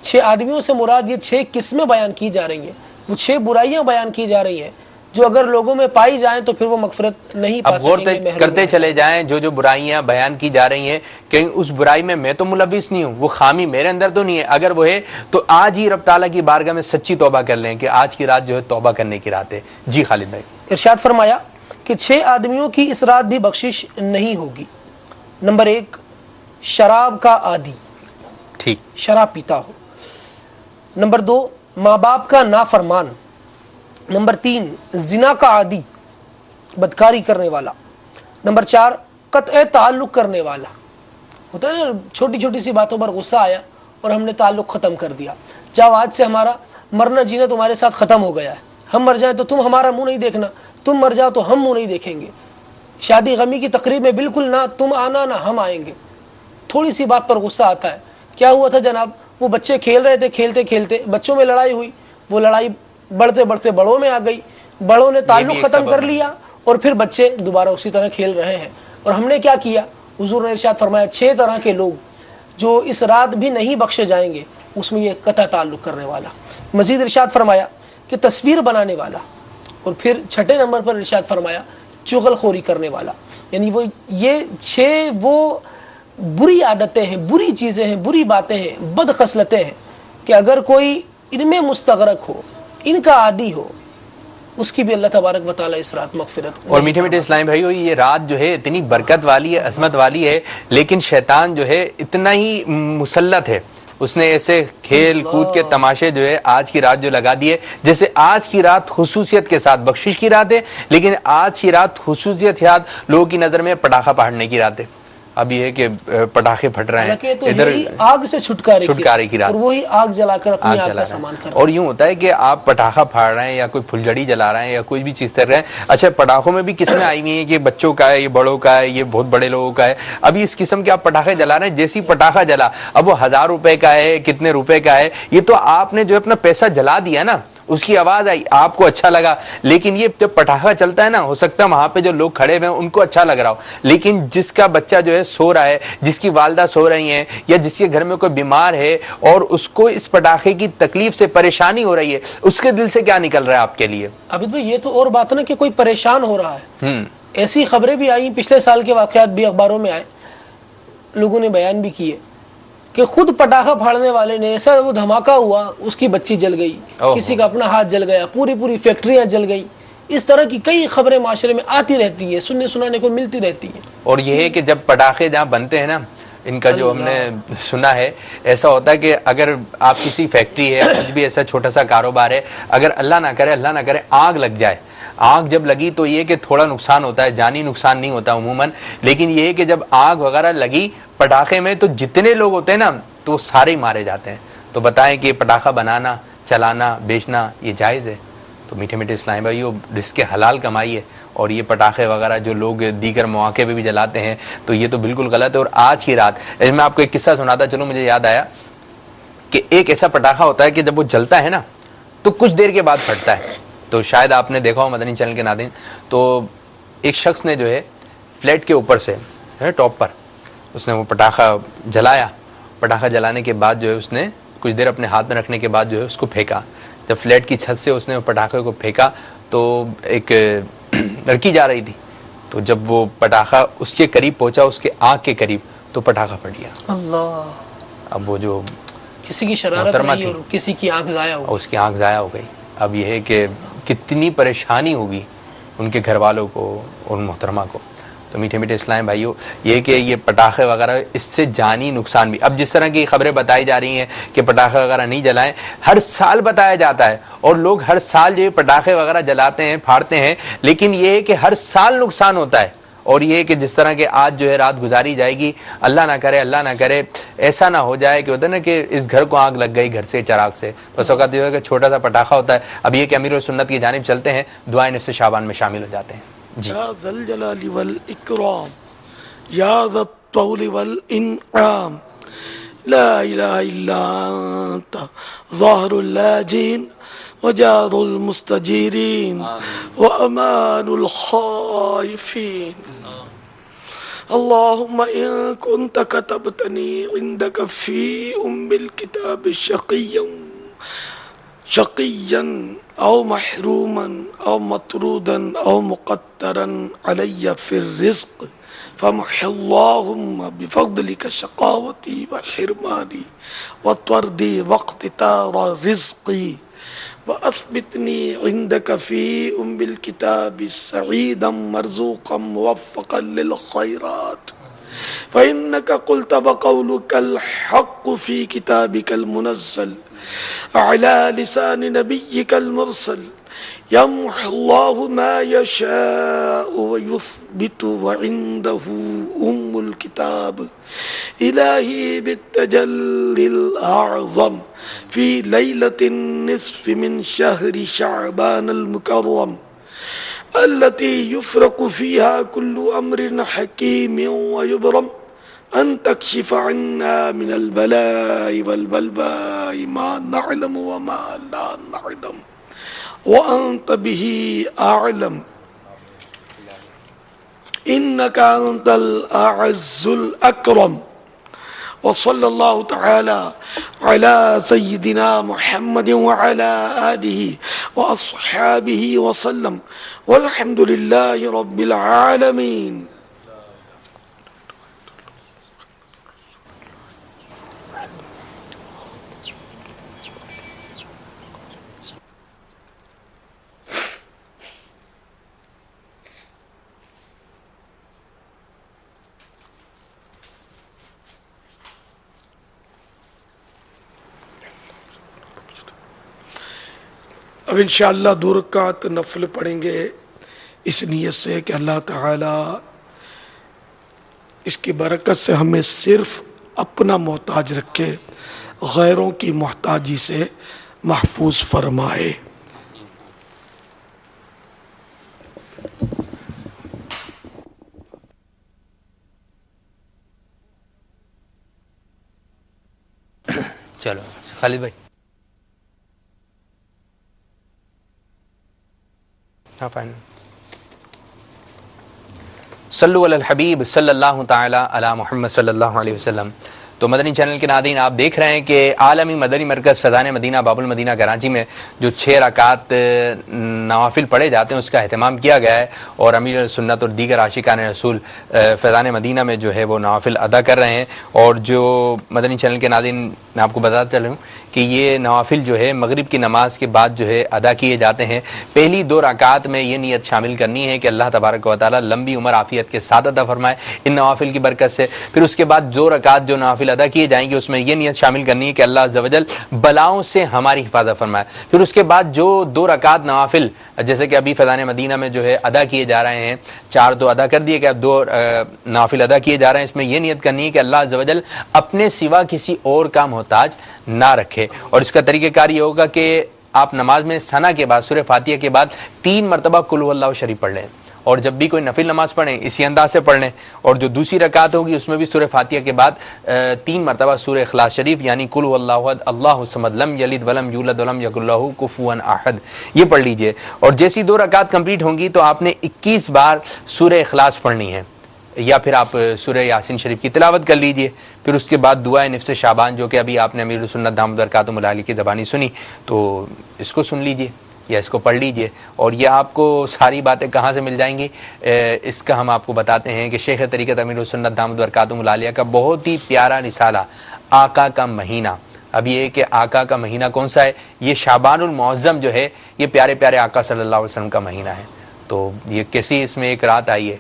6 آدمیوں سے مراد یہ 6 قسمیں بیان کی جا رہی ہیں، وہ 6 برائیاں بیان کی جا رہی ہیں جو اگر لوگوں میں پائی جائیں تو پھر وہ مغفرت نہیں پا اب غور سکیں گے. کرتے چلے جائیں جو برائیاں بیان کی جا رہی ہیں، کہیں اس برائی میں تو ملوث نہیں ہوں، وہ خامی میرے اندر تو نہیں ہے. اگر وہ ہے تو آج ہی رب تعالیٰ کی بارگاہ میں سچی توبہ کر لیں کہ آج کی رات جو ہے توبہ کرنے کی رات ہے. جی خالد بھائی. ارشاد فرمایا کہ 6 آدمیوں کی اس رات بھی بخشش نہیں ہوگی. نمبر 1 شراب کا عادی، ٹھیک، شراب پیتا ہو. نمبر 2 ماں باپ کا نافرمان. نمبر 3 زنا کا عادی، بدکاری کرنے والا. نمبر 4 قطع تعلق کرنے والا. ہوتا ہے نا چھوٹی چھوٹی سی باتوں پر غصہ آیا اور ہم نے تعلق ختم کر دیا. جاؤ آج سے ہمارا مرنا جینا تمہارے ساتھ ختم ہو گیا ہے، ہم مر جائیں تو تم ہمارا منہ نہیں دیکھنا، تم مر جاؤ تو ہم منہ نہیں دیکھیں گے. شادی غمی کی تقریب میں بالکل نہ تم آنا نہ ہم آئیں گے. تھوڑی سی بات پر غصہ آتا ہے. کیا ہوا تھا جناب؟ وہ بچے کھیل رہے تھے، کھیلتے کھیلتے بچوں میں لڑائی ہوئی، وہ لڑائی بڑھتے بڑھتے بڑوں میں آ گئی، بڑوں نے تعلق ختم کر لیا اور پھر بچے دوبارہ اسی طرح کھیل رہے ہیں. اور ہم نے کیا کیا؟ حضور نے ارشاد فرمایا 6 طرح کے لوگ جو اس رات بھی نہیں بخشے جائیں گے، اس میں یہ قطع تعلق کرنے والا. مزید ارشاد فرمایا کہ تصویر بنانے والا، اور پھر 6 نمبر پر ارشاد فرمایا چغل خوری کرنے والا. یعنی وہ یہ 6 وہ بری عادتیں ہیں، بری چیزیں ہیں، بری باتیں ہیں، بد خصلتیں ہیں کہ اگر کوئی ان میں مستغرق ہو، ان کا عادی ہو، اس کی بھی اللہ تبارک و تعالیٰ اس رات مغفرت. اور میٹھے میٹھے اسلامی بھائیو، یہ رات جو ہے اتنی برکت والی ہے، عظمت والی ہے، لیکن شیطان جو ہے اتنا ہی مسلط ہے. اس نے ایسے کھیل کود کے تماشے جو ہے آج کی رات جو لگا دیے. جیسے آج کی رات خصوصیت کے ساتھ بخشش کی رات ہے، لیکن آج کی رات خصوصیت یاد لوگوں کی نظر میں پٹاخہ پھاڑنے کی رات ہے. اب یہ ہے کہ پٹاخے پھٹ رہے ہیں، ادھر آگ سے چھٹکارے کی رات، اور وہی آگ جلا کر اپنی آگ کا سامان کر رہے ہیں. اور یوں ہوتا ہے کہ آپ پٹاخہ پھاڑ رہے ہیں یا کوئی پھلجھڑی جلا رہے ہیں یا کوئی بھی چیز کر رہے ہیں. اچھا پٹاخوں میں بھی قسمیں آئی ہوئی ہیں کہ بچوں کا ہے، یہ بڑوں کا ہے، یہ بہت بڑے لوگوں کا ہے. ابھی اس قسم کے آپ پٹاخے جلا رہے ہیں، جیسی پٹاخہ جلا اب وہ 1000 روپے کا ہے، کتنے روپے کا ہے، یہ تو آپ نے جو اپنا پیسہ جلا دیا نا، اس کی آواز آئی، آپ کو اچھا لگا. لیکن یہ جب پٹاخہ چلتا ہے نا، ہو سکتا ہے وہاں پہ جو لوگ کھڑے ہوئے ہیں ان کو اچھا لگ رہا ہو، لیکن جس کا بچہ جو ہے سو رہا ہے، جس کی والدہ سو رہی ہیں، یا جس کے گھر میں کوئی بیمار ہے اور اس کو اس پٹاخے کی تکلیف سے پریشانی ہو رہی ہے، اس کے دل سے کیا نکل رہا ہے آپ کے لیے؟ عابد بھائی یہ تو اور بات ہے نا کہ کوئی پریشان ہو رہا ہے. ایسی خبریں بھی آئیں، پچھلے سال کے واقعات بھی اخباروں میں آئے، لوگوں نے بیان بھی کیے کہ خود پٹاخہ پھاڑنے والے نے ایسا وہ دھماکہ ہوا، اس کی بچی جل گئی، کسی کا اپنا ہاتھ جل گیا، پوری فیکٹریاں جل گئی. اس طرح کی کئی خبریں معاشرے میں آتی رہتی ہیں، سننے سنانے کو ملتی رہتی ہیں. اور یہ ہے کہ جب پٹاخے جہاں بنتے ہیں نا، ان کا جو ہم نے سنا ہے، ایسا ہوتا ہے کہ اگر آپ کسی فیکٹری ہے، کچھ بھی ایسا چھوٹا سا کاروبار ہے، اگر اللہ نہ کرے آگ لگ جائے، آگ جب لگی تو یہ کہ تھوڑا نقصان ہوتا ہے، جانی نقصان نہیں ہوتا عموماً، لیکن یہ ہے کہ جب آگ وغیرہ لگی پٹاخے میں تو جتنے لوگ ہوتے ہیں نا تو وہ سارے ہی مارے جاتے ہیں. تو بتائیں کہ پٹاخہ بنانا، چلانا، بیچنا یہ جائز ہے؟ تو میٹھے میٹھے اسلامی بھائیو، رزق حلال کمائی ہے، اور یہ پٹاخے وغیرہ جو لوگ دیگر مواقع پہ بھی جلاتے ہیں تو یہ تو بالکل غلط ہے. اور آج کی رات میں آپ کو ایک قصہ سناتا چلوں، مجھے یاد آیا کہ ایک ایسا پٹاخہ ہوتا ہے کہ جب وہ جلتا ہے نا تو کچھ دیر کے بعد پھٹتا ہے. تو شاید آپ نے دیکھا ہو مدنی چینل کے ناظرین، تو ایک شخص نے جو ہے فلیٹ کے اوپر سے ٹاپ پر اس نے وہ پٹاخہ جلایا. پٹاخہ جلانے کے بعد جو ہے اس نے کچھ دیر اپنے ہاتھ میں رکھنے کے بعد جو ہے اس کو پھینکا. جب فلیٹ کی چھت سے اس نے پٹاخے کو پھینکا تو ایک لڑکی جا رہی تھی، تو جب وہ پٹاخہ اس کے قریب پہنچا، اس کے آنکھ کے قریب، تو پٹاخہ پھٹ گیا. اللہ! اب وہ جو کسی کی شرارت رہی اور کسی کی آنکھ ضائع ہو گئی، اس کی آنکھ ضائع ہو گئی. اب یہ ہے کہ کتنی پریشانی ہوگی ان کے گھر والوں کو اور محترمہ کو. تو تو میٹھے میٹھے اسلام بھائیوں، یہ کہ یہ پٹاخے وغیرہ اس سے جانی نقصان بھی، اب جس طرح کی خبریں بتائی جا رہی ہیں کہ پٹاخے وغیرہ نہیں جلائیں، ہر سال بتایا جاتا ہے اور لوگ ہر سال جو یہ پٹاخے وغیرہ جلاتے ہیں پھاڑتے ہیں، لیکن یہ ہے کہ ہر سال نقصان ہوتا ہے۔ اور یہ کہ جس طرح کہ آج جو ہے رات گزاری جائے گی، اللہ نہ کرے ایسا نہ ہو جائے کہ ہوتا ہے نا کہ اس گھر کو آگ لگ گئی گھر سے چراغ سے، بس اوقات یہ ہے کہ چھوٹا سا پٹاخہ ہوتا ہے۔ اب یہ کہ امیر السنت کی جانب چلتے ہیں، دعائے نصف شعبان میں شامل ہو جاتے ہیں جی۔ یا ذا الجلال والاکرام یا ذا الطول والانعام لا الہ الا انت ظاہر اللاجین وجار المستجیرین وامان الخائفین اللهم إن كنت كتبتني عندك في الكتاب شقيا أو محروما أو مطرودا أو مقدرا علي في الرزق فمح اللهم بفضلك شقاوتي وحرماني وطردي واقتتار رزقي وأثبتني عندك في الكتاب سعيدا مرزوقا موفقا للخيرات فإنك قلت بقولك الحق في كتابك المنزل على لسان نبيك المرسل يمحو الله ما يشاء ويثبت وعنده الكتاب إلهي بالتجلي الأعظم في ليلة النصف من شهر شعبان المكرم التي يفرق فيها كل أمر حكيم ويبرم أن تكشف عنا من البلاء والبلباء ما نعلم وما لا نعلم وأنت به أعلم إنك أنت الأعز الأكرم وصلى الله تعالى على سيدنا محمد وعلى آله وأصحابه وسلم والحمد لله رب العالمين. اب انشاءاللہ 2 رکعت نفل پڑھیں گے اس نیت سے کہ اللہ تعالی اس کی برکت سے ہمیں صرف اپنا محتاج رکھے، غیروں کی محتاجی سے محفوظ فرمائے. چلو خالد بھائی صلو علی الحبیب صلی اللہ تعالی علی محمد صلی اللہ علیہ وسلم. تو مدنی چینل کے ناظرین، آپ دیکھ رہے ہیں کہ عالمی مدنی مرکز فیضان مدینہ باب المدینہ کراچی میں جو 6 رکعات نوافل پڑھے جاتے ہیں اس کا اہتمام کیا گیا ہے، اور امیر سنت اور دیگر عاشقان رسول فیضان مدینہ میں جو ہے وہ نوافل ادا کر رہے ہیں. اور جو مدنی چینل کے ناظرین، میں آپ کو بتاتا چلوں کہ یہ نوافل جو ہے مغرب کی نماز کے بعد جو ہے ادا کیے جاتے ہیں. پہلی 2 رکعات میں یہ نیت شامل کرنی ہے کہ اللہ تبارک و تعالی لمبی عمر عافیت کے ساتھ عطا فرمائے ان نوافل کی برکت سے. پھر اس کے بعد 2 رکعات جو نوافل ادا کیے جائیں گے اس میں یہ نیت شامل کرنی ہے کہ اللہ عز و جل بلاؤں سے ہماری حفاظت فرمائے. پھر اس کے بعد جو 2 رکعات نوافل جیسے کہ ابھی فیضان مدینہ میں جو ہے ادا کیے جا رہے ہیں، 4 تو ادا کر دیے کہ اب 2 نوافل ادا کیے جا رہے ہیں، اس میں یہ نیت کرنی ہے کہ اللہ عز و جل اپنے سوا کسی اور کا محتاج نہ رکھے. اور اس کا طریقہ کار یہ ہوگا کہ آپ نماز میں ثنا کے بعد سورہ فاتحہ کے بعد 3 مرتبہ قل هو اللہ شریف پڑھ لیں، اور جب بھی کوئی نفل نماز پڑھیں اسی انداز سے پڑھ لیں. اور جو دوسری رکعت ہوگی اس میں بھی سورہ فاتحہ کے بعد 3 مرتبہ سورہ اخلاص شریف یعنی قل هو اللہ احد اللہ الصمد لم یلد ولم یولد ولم یکن لہ کفوا احد یہ پڑھ لیجئے. اور جیسی 2 رکعت کمپلیٹ ہوں گی تو آپ نے 21 بار سورہ اخلاص پڑھنی ہے، یا پھر آپ سورہ یاسین شریف کی تلاوت کر لیجئے. پھر اس کے بعد دعائے نفس شعبان جو کہ ابھی آپ نے امیر السنت دامت برکاتہم العالی کی زبانی سنی، تو اس کو سن لیجئے یا اس کو پڑھ لیجئے. اور یہ آپ کو ساری باتیں کہاں سے مل جائیں گی اس کا ہم آپ کو بتاتے ہیں کہ شیخ طریقت امیر السنت دامت برکاتہم العالیہ کا بہت ہی پیارا رسالہ آقا کا مہینہ. اب یہ کہ آقا کا مہینہ کون سا ہے؟ یہ شعبان المعظم جو ہے یہ پیارے پیارے آقا صلی اللہ علیہ وسلم کا مہینہ ہے. تو یہ کیسی اس میں ایک رات آئی ہے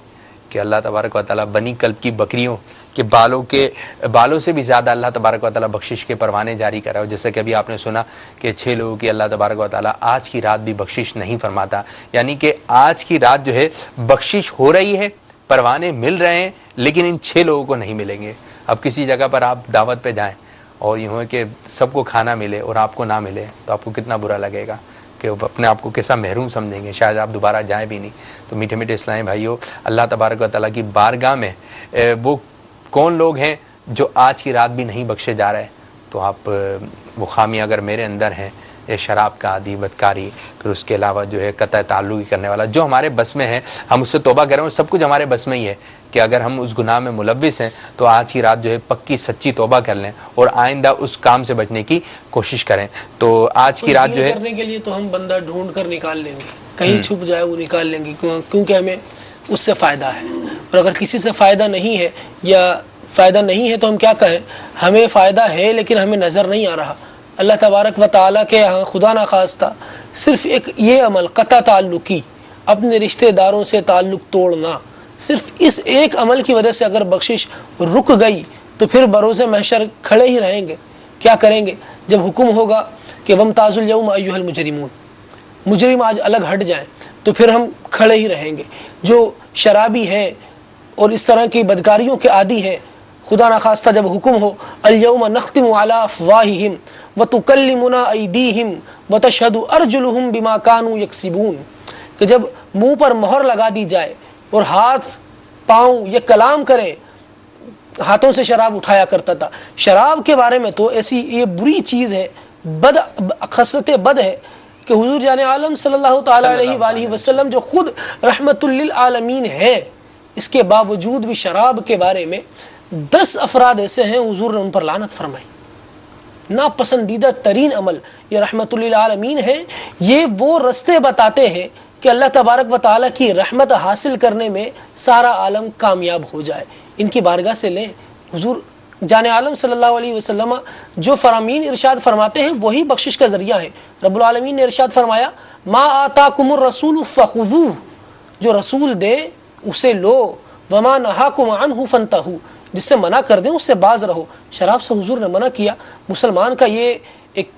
کہ اللہ تبارک و تعالیٰ بنی کلب کی بکریوں کے بالوں سے بھی زیادہ اللہ تبارک و تعالیٰ بخشش کے پروانے جاری کر رہا ہے. جیسا کہ ابھی آپ نے سنا کہ 6 لوگوں کی اللہ تبارک و تعالیٰ آج کی رات بھی بخشش نہیں فرماتا, یعنی کہ آج کی رات جو ہے بخشش ہو رہی ہے, پروانے مل رہے ہیں, لیکن ان 6 لوگوں کو نہیں ملیں گے. اب کسی جگہ پر آپ دعوت پہ جائیں اور یوں ہے کہ سب کو کھانا ملے اور آپ کو نہ ملے, تو آپ کو کتنا برا لگے گا, کہ اپنے آپ کو کیسا محروم سمجھیں گے, شاید آپ دوبارہ جائیں بھی نہیں. تو میٹھے میٹھے اسلامی بھائیوں, اللہ تبارک و تعالیٰ کی بارگاہ میں وہ کون لوگ ہیں جو آج کی رات بھی نہیں بخشے جا رہے. تو آپ وہ خامی اگر میرے اندر ہیں, یہ شراب کا عادی, بدکاری, پھر اس کے علاوہ جو ہے قطع تعلق کرنے والا, جو ہمارے بس میں ہے ہم اس سے توبہ کریں, اور سب کچھ ہمارے بس میں ہی ہے کہ اگر ہم اس گناہ میں ملوث ہیں تو آج کی رات جو ہے پکی سچی توبہ کر لیں اور آئندہ اس کام سے بچنے کی کوشش کریں. تو آج کی رات جو ہے کرنے کے لیے تو ہم بندہ ڈھونڈ کر نکال لیں گے, کہیں چھپ جائے وہ نکال لیں گے, کیونکہ ہمیں اس سے فائدہ ہے. اور اگر کسی سے فائدہ نہیں ہے یا فائدہ نہیں ہے تو ہم کیا کہیں, ہمیں فائدہ ہے لیکن ہمیں نظر نہیں آ رہا. اللہ تبارک و تعالیٰ کے ہاں خدا نخواستہ صرف ایک یہ عمل قطع تعلقی, اپنے رشتہ داروں سے تعلق توڑنا, صرف اس ایک عمل کی وجہ سے اگر بخشش رک گئی تو پھر بروز محشر کھڑے ہی رہیں گے. کیا کریں گے جب حکم ہوگا کہ وامتازوا اليوم ایھا المجرمون, مجرم آج الگ ہٹ جائیں, تو پھر ہم کھڑے ہی رہیں گے. جو شرابی ہے اور اس طرح کی بدکاریوں کے عادی ہے, خدا نخواستہ جب حکم ہو الیوم نختم علی افواہہم وتکلمنا ایدیہم وتشہد ارجلہم بما کانوا یکسبون, کہ جب منہ پر مہر لگا دی جائے اور ہاتھ پاؤں یہ کلام کریں, ہاتھوں سے شراب اٹھایا کرتا تھا. شراب کے بارے میں تو ایسی یہ بری چیز ہے, خصلت بد ہے کہ حضور جان عالم صلی اللہ تعالی علیہ وآلہ وسلم جو خود رحمت للعالمین ہے, اس کے باوجود بھی شراب کے بارے میں 10 افراد ایسے ہیں حضور نے ان پر لعنت فرمائی. ناپسندیدہ ترین عمل یہ رحمت للعالمین ہے. یہ وہ رستے بتاتے ہیں کہ اللہ تبارک و تعالیٰ کی رحمت حاصل کرنے میں سارا عالم کامیاب ہو جائے. ان کی بارگاہ سے لیں. حضور جان عالم صلی اللہ علیہ وسلم جو فرامین ارشاد فرماتے ہیں وہی بخشش کا ذریعہ ہے. رب العالمین نے ارشاد فرمایا ما آتاکم الرسول فخذوہ, جو رسول دے اسے لو, وما نہاکم عنہ فانتہوا, جس سے منع کر دیں اس سے باز رہو. شراب سے حضور نے منع کیا. مسلمان کا یہ ایک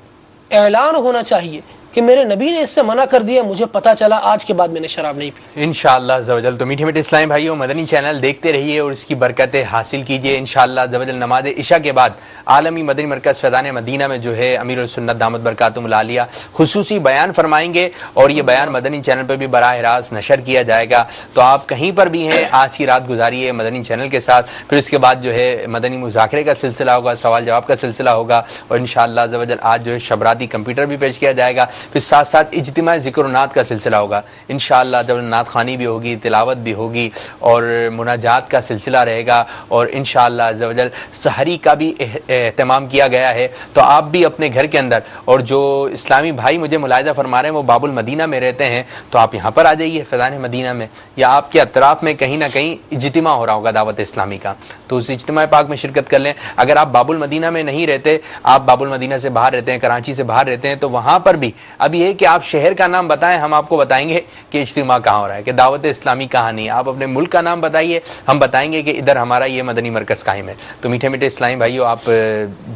اعلان ہونا چاہیے کہ میرے نبی نے اس سے منع کر دیا, مجھے پتا چلا, آج کے بعد میں نے شراب نہیں پی. انشاءاللہ عز و جل. تو میٹھے میٹھے اسلامی بھائیوں, مدنی چینل دیکھتے رہیے اور اس کی برکتیں حاصل کیجیے. انشاءاللہ عز و جل نماز عشاء کے بعد عالمی مدنی مرکز فیضان مدینہ میں جو ہے امیر السنت دامت برکاتہم العالیہ خصوصی بیان فرمائیں گے, اور یہ بیان مدنی چینل پہ بھی براہ راست نشر کیا جائے گا. تو آپ کہیں پر بھی ہیں آج کی رات گزاریے مدنی چینل کے ساتھ. پھر اس کے بعد جو ہے مدنی مذاکرے کا سلسلہ ہوگا, سوال جواب کا سلسلہ ہوگا, اور انشاءاللہ عز و جل آج جو ہے شبراتی کمپیوٹر بھی پیش کیا جائے گا. پھر ساتھ ساتھ اجتماعی ذکر و نعت کا سلسلہ ہوگا. انشاءاللہ جب نعت خوانی بھی ہوگی, تلاوت بھی ہوگی, اور مناجات کا سلسلہ رہے گا, اور انشاءاللہ عز و جل سحری کا بھی اہتمام کیا گیا ہے. تو آپ بھی اپنے گھر کے اندر, اور جو اسلامی بھائی مجھے ملاحظہ فرما رہے ہیں وہ باب المدینہ میں رہتے ہیں, تو آپ یہاں پر آ جائیے فیضان مدینہ میں, یا آپ کے اطراف میں کہیں نہ کہیں اجتماع ہو رہا ہوگا دعوت اسلامی کا, تو اس اجتماع پاک میں شرکت کر لیں. اگر آپ باب المدینہ میں نہیں رہتے, آپ باب المدینہ سے باہر رہتے ہیں, کراچی سے باہر رہتے ہیں, تو وہاں پر بھی اب یہ کہ آپ شہر کا نام بتائیں, ہم آپ کو بتائیں گے کہ اجتماع کہاں ہو رہا ہے, کہ دعوت اسلامی کہاں نہیں. آپ اپنے ملک کا نام بتائیے, ہم بتائیں گے کہ ادھر ہمارا یہ مدنی مرکز قائم ہے. تو میٹھے میٹھے اسلامی بھائیو, آپ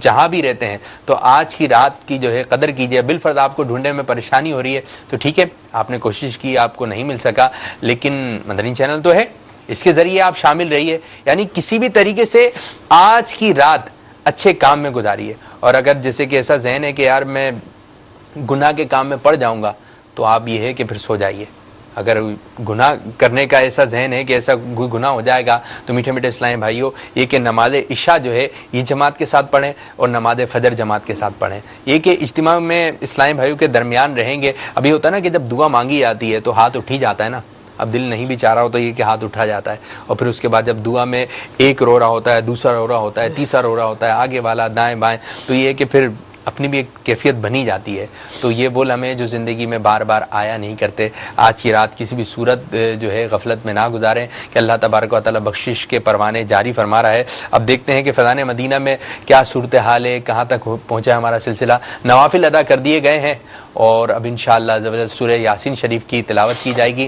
جہاں بھی رہتے ہیں تو آج کی رات کی جو ہے قدر کیجیے. بالفرض آپ کو ڈھونڈنے میں پریشانی ہو رہی ہے تو ٹھیک ہے, آپ نے کوشش کی, آپ کو نہیں مل سکا, لیکن مدنی چینل تو ہے, اس کے ذریعے آپ شامل رہیے. یعنی کسی بھی طریقے سے آج کی رات اچھے کام میں گزاریے. اور اگر جیسے کہ ایسا ذہن ہے کہ یار میں گناہ کے کام میں پڑ جاؤں گا, تو آپ یہ ہے کہ پھر سو جائیے. اگر گناہ کرنے کا ایسا ذہن ہے کہ ایسا گناہ ہو جائے گا, تو میٹھے میٹھے اسلامی بھائیوں, یہ کہ نماز عشاء جو ہے یہ جماعت کے ساتھ پڑھیں, اور نماز فجر جماعت کے ساتھ پڑھیں. یہ کہ اجتماع میں اسلامی بھائیوں کے درمیان رہیں گے. ابھی ہوتا ہے نا کہ جب دعا مانگی جاتی ہے تو ہاتھ اٹھ ہی جاتا ہے نا, اب دل نہیں بھی چاہ رہا ہو تو یہ کہ ہاتھ اٹھا جاتا ہے. اور پھر اس کے بعد جب دعا میں ایک رو رہا ہوتا ہے, دوسرا رو رہا ہوتا ہے, تیسرا رو رہا ہوتا ہے, آگے والا, دائیں بائیں, تو یہ کہ پھر اپنی بھی ایک کیفیت بنی جاتی ہے. تو یہ وہ لمحے جو زندگی میں بار بار آیا نہیں کرتے, آج کی رات کسی بھی صورت جو ہے غفلت میں نہ گزاریں, کہ اللہ تبارک و تعالیٰ بخشش کے پروانے جاری فرما رہا ہے. اب دیکھتے ہیں کہ فیضان مدینہ میں کیا صورتحال ہے, کہاں تک پہنچا ہمارا سلسلہ. نوافل ادا کر دیے گئے ہیں, اور اب انشاءاللہ سورہ یاسین شریف کی تلاوت کی جائے گی.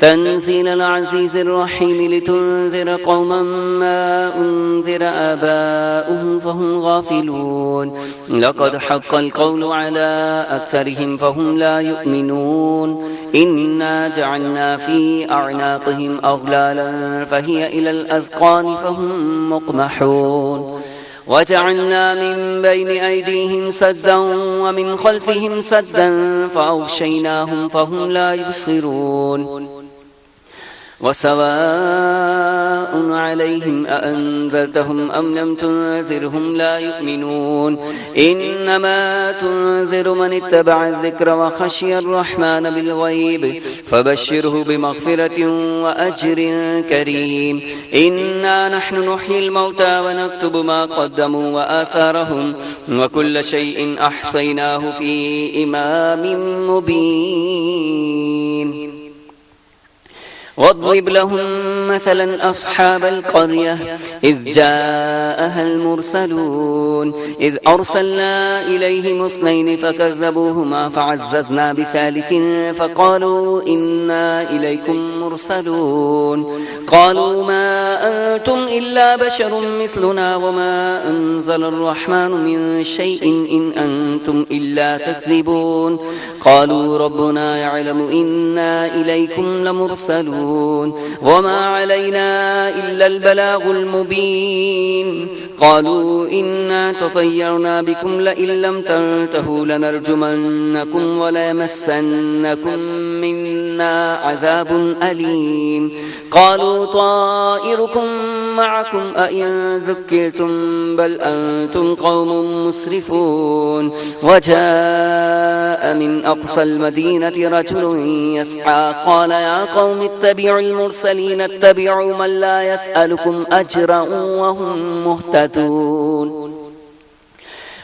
تنزيل العزيز الرحيم لتنذر قوما ما أنذر آباؤهم فهم غافلون لقد حق القول على أكثرهم فهم لا يؤمنون إنا جعلنا في أعناقهم أغلالا فهي إلى الأذقان فهم مقمحون وجعلنا من بين أيديهم سدا ومن خلفهم سدا فأغشيناهم فهم لا يبصرون وسواء عليهم أأنذرتهم أم لم تنذرهم لا يؤمنون إنما تنذر من اتبع الذكر وخشي الرحمن بالغيب فبشره بمغفرة وأجر كريم إنا نحن نحيي الموتى ونكتب ما قدموا وآثارهم وكل شيء أحصيناه في إمام مبين واضرب لهم مثلا أصحاب القرية إذ جاءها المرسلون إذ أرسلنا إليهم اثنين فكذبوهما فعززنا بثالث فقالوا إنا إليكم مرسلون قالوا ما أنتم إلا بشر مثلنا وما أنزل الرحمن من شيء إن أنتم إلا تكذبون قالوا ربنا يعلم إنا إليكم لمرسلون وما علينا إلا البلاغ المبين قالوا إنا تطيرنا بكم لئن لم تنتهوا لنرجمنكم وليمسنكم منا عذاب أليم قالوا طائركم معكم أئن ذكرتم بل أنتم قوم مسرفون وجاء من أقصى المدينة رجل يسعى قال يا قوم اتبعوا المرسلين اتبعوا من لا يسألكم أجرا وهم مهتدون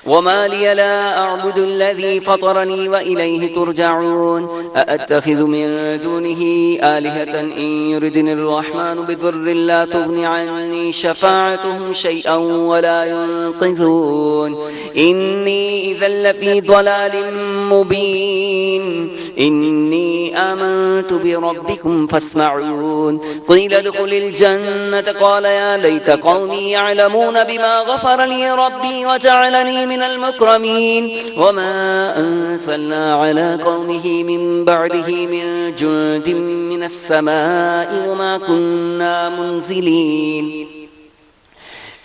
وما لي لا أعبد الذي فطرني وإليه ترجعون أأتخذ من دونه آلهة إن يردني الرحمن بضر لا تغني عني شفاعتهم شيئا ولا ينقذون إني إذا لفي ضلال مبين إني آمنت بربكم فاسمعون قيل ادخل الجنة قال يا ليت قومي يعلمون بما غفر لي ربي وجعلني من المكرمين وما أنزلنا على قومه من بعده من جند من السماء وما كنا منزلين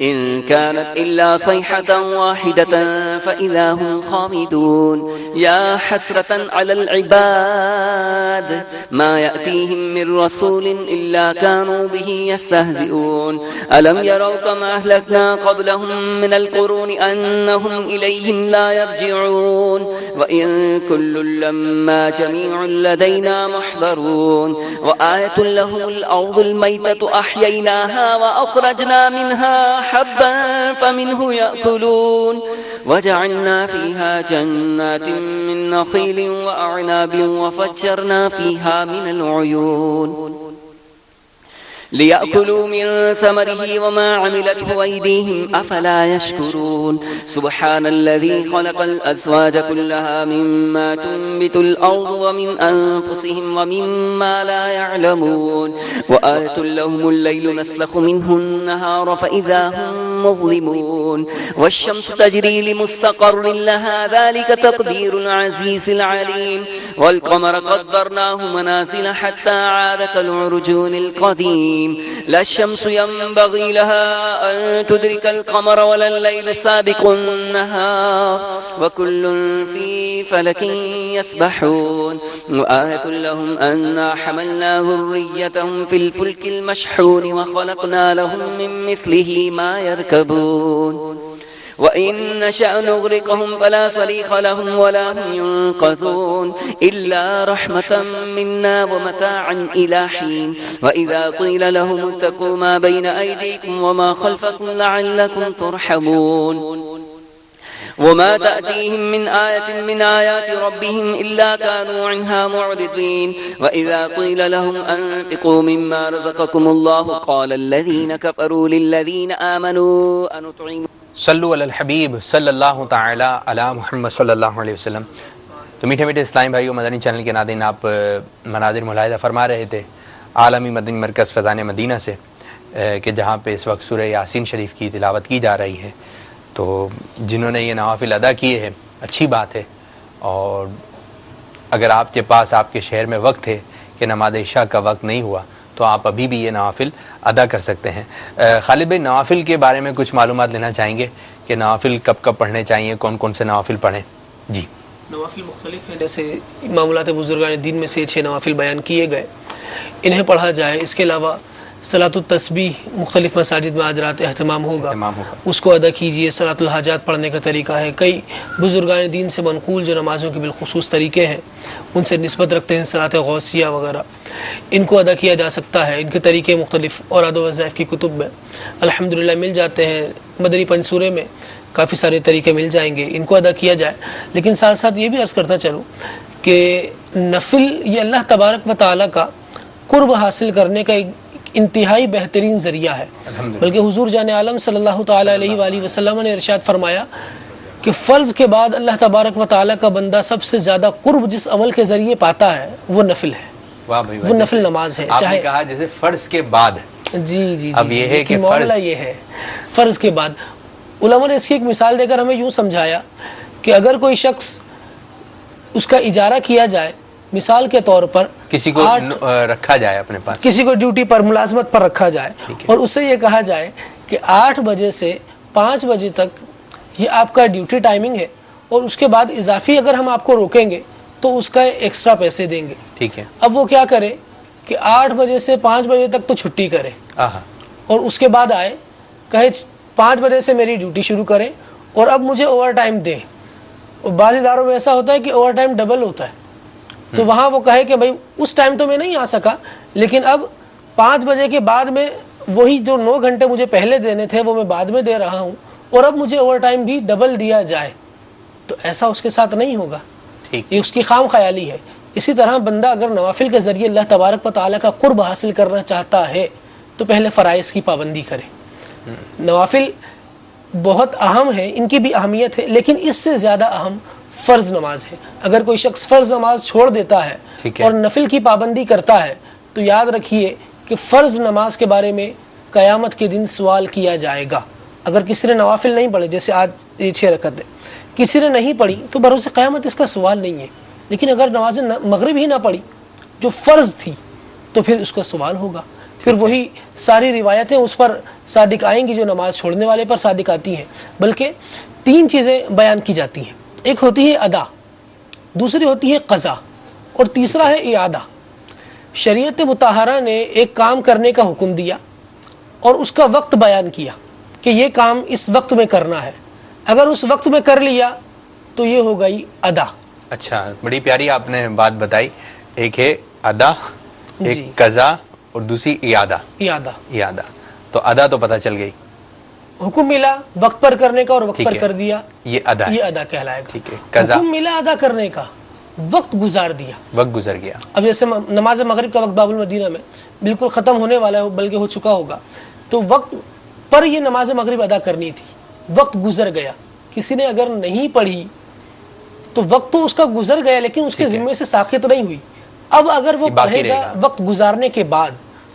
إن كانت إلا صيحة واحدة فإذا هم خامدون يا حسرة على العباد ما يأتيهم من رسول إلا كانوا به يستهزئون ألم يروا كما أهلكنا قبلهم من القرون أنهم إليهم لا يرجعون وإن كل لما جميع لدينا محضرون وآية لهم الأرض الميتة أحييناها وأخرجنا منها حبا فمنه يأكلون وجعلنا فيها جنات من نخيل وأعناب وفجرنا فيها من العيون ليأكلوا من ثمره وما عملته أيديهم أفلا يشكرون سبحان الذي خلق الأزواج كلها مما تنبت الأرض ومن أنفسهم ومما لا يعلمون وآية لهم الليل نسلخ منه النهار فإذا هم مظلمون والشمس تجري لمستقر لها ذلك تقدير العزيز العليم والقمر قدرناه منازل حتى عاد كالعرجون القديم لا الشمس ينبغي لها أن تدرك القمر ولا الليل سابق النهار وكل في فلك يسبحون وآية لهم أنا حملنا ذريتهم في الفلك المشحون وخلقنا لهم من مثله ما يركبون وإن نشأ نغرقهم فلا صريخ لهم ولا هم ينقذون إلا رحمة منا ومتاعا إلى حين وإذا قيل لهم اتقوا ما بين أيديكم وما خلفكم لعلكم ترحمون وما تأتيهم من آية من آيات ربهم إلا كانوا عنها معرضين وإذا قيل لهم أنفقوا مما رزقكم الله قال الذين كفروا للذين آمنوا أنطعم صلو علی الحبیب صلی اللہ تعالی علی محمد صلی اللہ علیہ وسلم۔ تو میٹھے میٹھے اسلامی بھائیو، مدنی چینل کے ناظرین، آپ مناظر ملاحظہ فرما رہے تھے عالمی مدنی مرکز فیضان مدینہ سے کہ جہاں پہ اس وقت سورہ یاسین شریف کی تلاوت کی جا رہی ہے۔ تو جنہوں نے یہ نوافل ادا کیے ہیں اچھی بات ہے، اور اگر آپ کے پاس آپ کے شہر میں وقت ہے کہ نماز عشاء کا وقت نہیں ہوا تو آپ ابھی بھی یہ نوافل ادا کر سکتے ہیں۔ خالد بھائی، نوافل کے بارے میں کچھ معلومات لینا چاہیں گے کہ نوافل کب کب پڑھنے چاہیے، کون کون سے نوافل پڑھیں؟ جی، نوافل مختلف ہیں، جیسے معمولات بزرگان دین میں سے 6 نوافل بیان کیے گئے، انہیں پڑھا جائے۔ اس کے علاوہ صلاۃ التسبیح مختلف مساجد میں آج رات اہتمام ہوگا، اس کو ادا کیجئے۔ صلاۃ الحاجات پڑھنے کا طریقہ ہے، کئی بزرگان دین سے منقول جو نمازوں کے بالخصوص طریقے ہیں ان سے نسبت رکھتے ہیں، صلاۃ غوثیہ وغیرہ، ان کو ادا کیا جا سکتا ہے۔ ان کے طریقے مختلف اوراد و وظائف کی کتب میں الحمدللہ مل جاتے ہیں، مدنی پنسورے میں کافی سارے طریقے مل جائیں گے، ان کو ادا کیا جائے۔ لیکن ساتھ ساتھ یہ بھی عرض کرتا چلوں کہ نفل یہ اللہ تبارک و تعالیٰ کا قرب حاصل کرنے کا ایک انتہائی بہترین ذریعہ ہے، بلکہ حضور جان عالم صلی اللہ تعالیٰ علیہ وآلہ وسلم نے ارشاد فرمایا کہ فرض کے بعد اللہ تبارک و تعالیٰ کا بندہ سب سے زیادہ قرب جس عمل کے ذریعے پاتا ہے وہ نفل ہے، وہ نفل نماز ہے۔ آپ نے کہا جیسے فرض کے بعد، جی اب یہ ہے کہ معاملہ یہ ہے فرض کے بعد۔ علماء نے اس کی ایک مثال دے کر ہمیں یوں سمجھایا کہ اگر کوئی شخص اس کا اجارہ کیا جائے، مثال کے طور پر کسی کو رکھا جائے اپنے پاس، کسی کو ڈیوٹی پر ملازمت پر رکھا جائے اور اس سے یہ کہا جائے کہ 8 بجے سے 5 بجے تک یہ آپ کا ڈیوٹی ٹائمنگ ہے، اور اس کے بعد اضافی اگر ہم آپ کو روکیں گے تو اس کا ایکسٹرا پیسے دیں گے، ٹھیک ہے۔ اب وہ کیا کرے کہ 8 بجے سے 5 بجے تک تو چھٹی کرے، اور اس کے بعد آئے کہے 5 بجے سے میری ڈیوٹی شروع کریں اور اب مجھے اوور ٹائم دیں۔ بعض اداروں میں ایسا ہوتا ہے کہ اوور ٹائم ڈبل ہوتا ہے، تو وہاں وہ کہے کہ بھائی اس ٹائم تو میں نہیں آ سکا، لیکن اب 5 بجے کے بعد میں وہی جو 9 گھنٹے مجھے پہلے دینے تھے وہ میں بعد میں دے رہا ہوں، اور اب مجھے اوور ٹائم بھی ڈبل دیا جائے، تو ایسا اس کے ساتھ نہیں ہوگا، یہ اس کی خام خیالی ہے۔ اسی طرح بندہ اگر نوافل کے ذریعے اللہ تبارک و تعالیٰ کا قرب حاصل کرنا چاہتا ہے تو پہلے فرائض کی پابندی کرے۔ نوافل بہت اہم ہیں، ان کی بھی اہمیت ہے، لیکن اس سے زیادہ اہم فرض نماز ہے۔ اگر کوئی شخص فرض نماز چھوڑ دیتا ہے اور نفل کی پابندی کرتا ہے تو یاد رکھیے کہ فرض نماز کے بارے میں قیامت کے دن سوال کیا جائے گا۔ اگر کسی نے نوافل نہیں پڑھے، جیسے آج یہ 6 رکعتیں کسی نے نہیں پڑھی تو بروز قیامت اس کا سوال نہیں ہے، لیکن اگر نماز مغرب ہی نہ پڑھی جو فرض تھی تو پھر اس کا سوال ہوگا۔ پھر وہی ساری روایتیں اس پر صادق آئیں گی جو نماز چھوڑنے والے پر صادق آتی ہیں۔ بلکہ 3 چیزیں بیان کی جاتی ہیں، ایک ہوتی ہے ادا، دوسری ہوتی ہے قضا، اور تیسرا ہے اعادہ۔ شریعت مطہرہ نے ایک کام کرنے کا حکم دیا اور اس کا وقت بیان کیا کہ یہ کام اس وقت میں کرنا ہے، اگر اس وقت میں کر لیا تو یہ ہو گئی ادا۔ اچھا، بڑی پیاری آپ نے بات بتائی، ایک ہے ادا، ایک قضا اور دوسری اعادہ۔ تو ادا تو پتہ چل گئی، حکم ملا وقت پر کرنے کا اور وقت پر کر دیا، یہ ادا کہلائے گا۔ ٹھیک ہے، قضا حکم ملا ادا کرنے کا، وقت گزار دیا، وقت گزر گیا۔ اب جیسے نماز مغرب کا وقت باب المدینہ میں بالکل ختم ہونے والا ہے، بلکہ ہو چکا ہوگا، تو وقت پر یہ نماز مغرب ادا کرنی تھی، وقت گزر گیا، کسی نے اگر نہیں پڑھی تو وقت تو اس کا گزر گیا لیکن اس کے ذمے سے ساقط نہیں ہوئی۔ اب اگر وہ پڑھے گا وقت گزارنے کے بعد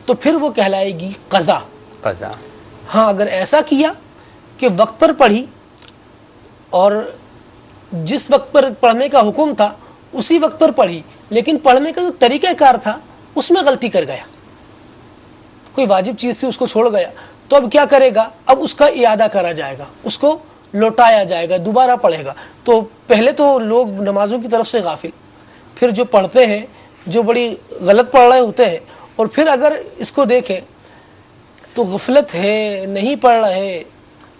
تو پھر وہ کہلائے گی قضا۔ قضا، ہاں، اگر ایسا کیا کہ وقت پر پڑھی اور جس وقت پر پڑھنے کا حکم تھا اسی وقت پر پڑھی، لیکن پڑھنے کا جو طریقہ کار تھا اس میں غلطی کر گیا، کوئی واجب چیز تھی اس کو چھوڑ گیا، تو اب کیا کرے گا؟ اب اس کا اعادہ کرا جائے گا، اس کو لوٹایا جائے گا، دوبارہ پڑھے گا۔ تو پہلے تو لوگ نمازوں کی طرف سے غافل، پھر جو پڑھتے ہیں جو بڑی غلط پڑھ رہے ہوتے ہیں، اور پھر اگر اس کو دیکھیں تو غفلت ہے، نہیں پڑھ رہے،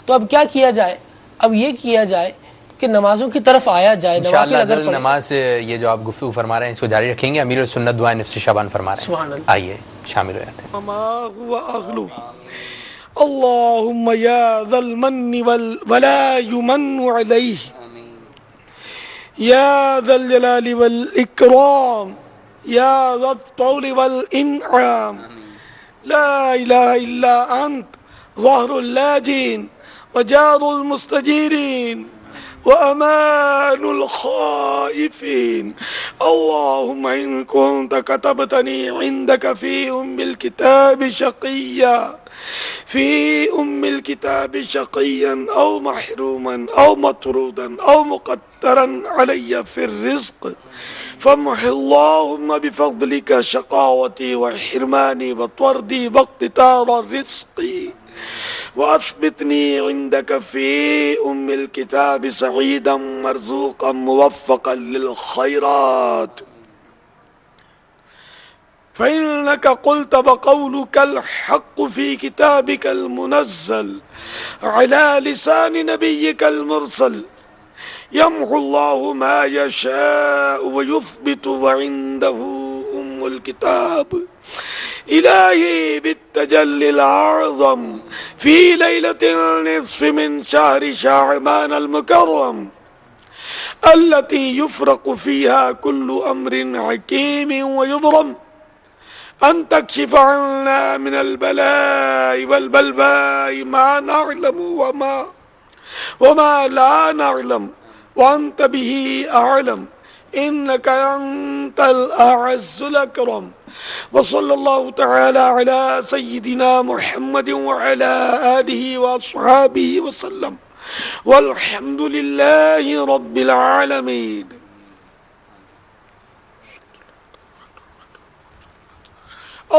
تو اب کیا کیا جائے؟ اب یہ کیا جائے کہ نمازوں کی طرف آیا جائے، نوافل انشاءاللہ اگر ازل پڑھے۔ نماز سے یہ جو آپ گفتگو فرما رہے ہیں اس کو جاری رکھیں گے۔ امیر السنت دعائے نصف شعبان فرما رہے سبحان ہیں، اللہ۔ آئیے شامل ہو جاتے ہیں۔ ما هو أغلو اللهم يا ذا المن ولا يمن عليه يا ذا الجلال والإكرام يا ذا الطول والإنعام لا إله إلا أنت ظهر اللاجين وجار المستجيرين وأمان الخائفين اللهم إن كنت كتبتني عندك في الكتاب شقيا شقيا أو محروما أو مطرودا أو مقدرا علي في الرزق فامح اللهم بفضلك شقاوتي وحرماني وطردي واقتتار رزقي وأثبتني عندك في الكتاب سعيدا مرزوقا موفقا للخيرات فإنك قلت بقولك الحق في كتابك المنزل على لسان نبيك المرسل يمحو الله ما يشاء ويثبت وعنده الكتاب إلهي بالتجلي الأعظم في ليلة النصف من شهر شعبان المكرم التي يفرق فيها كل أمر حكيم ويبرم أن تكشف عنا من البلاء والبلباء ما نعلم وما لا نعلم وأنت به أعلم إنك أنت الأعز الأكرم وصلى الله تعالى على سيدنا محمد وعلى آله وأصحابه وسلم والحمد لله رب العالمين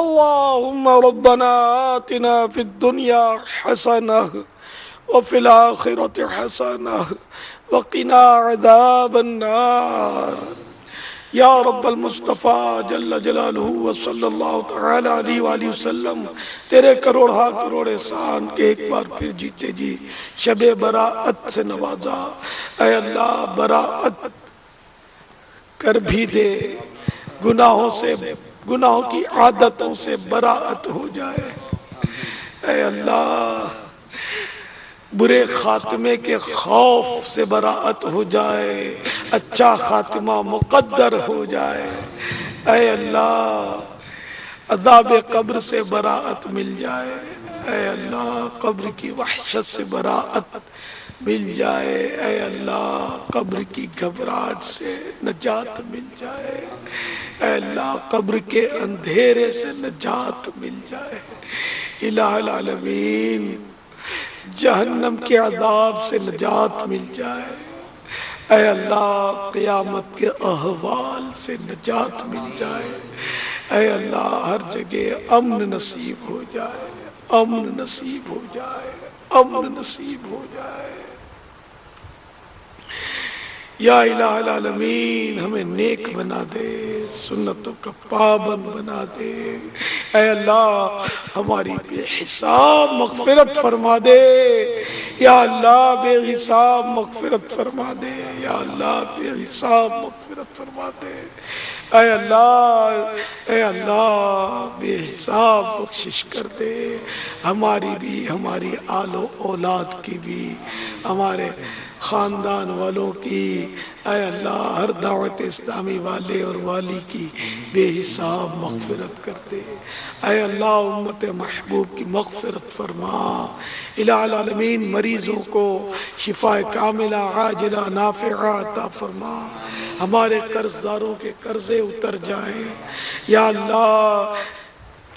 اللهم ربنا آتنا في الدنيا حسنة وفي الآخرة حسنة وقنا عذاب النار یا رب المصطفیٰ جل جلالہ وصلی اللہ تعالی علیہ وآلہ وسلم تیرے کروڑا کروڑ احسان کے ایک بار پھر جیتے جی شب براءت سے نوازا۔ اے اللہ براءت کر بھی دے، گناہوں سے، گناہوں کی عادتوں سے براءت ہو جائے۔ اے اللہ برے خاتمے کے خوف سے براءت ہو جائے، اچھا خاتمہ مقدر ہو جائے۔ اے اللہ عذاب قبر سے براءت مل جائے۔ اے اللہ قبر کی وحشت سے براءت مل جائے۔ اے اللہ قبر کی گھبراہٹ سے نجات مل جائے۔ اے اللہ قبر کے اندھیرے سے نجات مل جائے۔ الہ العالمین جہنم کے عذاب سے نجات مل جائے۔ اے اللہ قیامت کے احوال سے نجات مل جائے۔ اے اللہ ہر جگہ امن نصیب ہو جائے، امن نصیب ہو جائے، امن نصیب ہو جائے۔ یا الہ العالمین ہمیں نیک بنا دے، سنتوں کا پابند بنا دے۔ اے اللہ ہماری بے حساب مغفرت فرما دے۔ یا اللہ بے حساب مغفرت فرما دے۔ یا اللہ بے حساب مغفرت فرما دے۔ اے اللہ بے حساب بخشش کر دے، ہماری بھی، ہماری آل و اولاد کی بھی، ہمارے خاندان والوں کی۔ اے اللہ ہر دعوت اسلامی والے اور والی کی بے حساب مغفرت کر دے۔ اے اللہ امت محبوب کی مغفرت فرما۔ الہ العالمین مریضوں کو شفا کاملہ عاجلہ نافعہ عطا فرما۔ ہمارے قرض داروں کے قرضے اتر جائیں۔ یا اللہ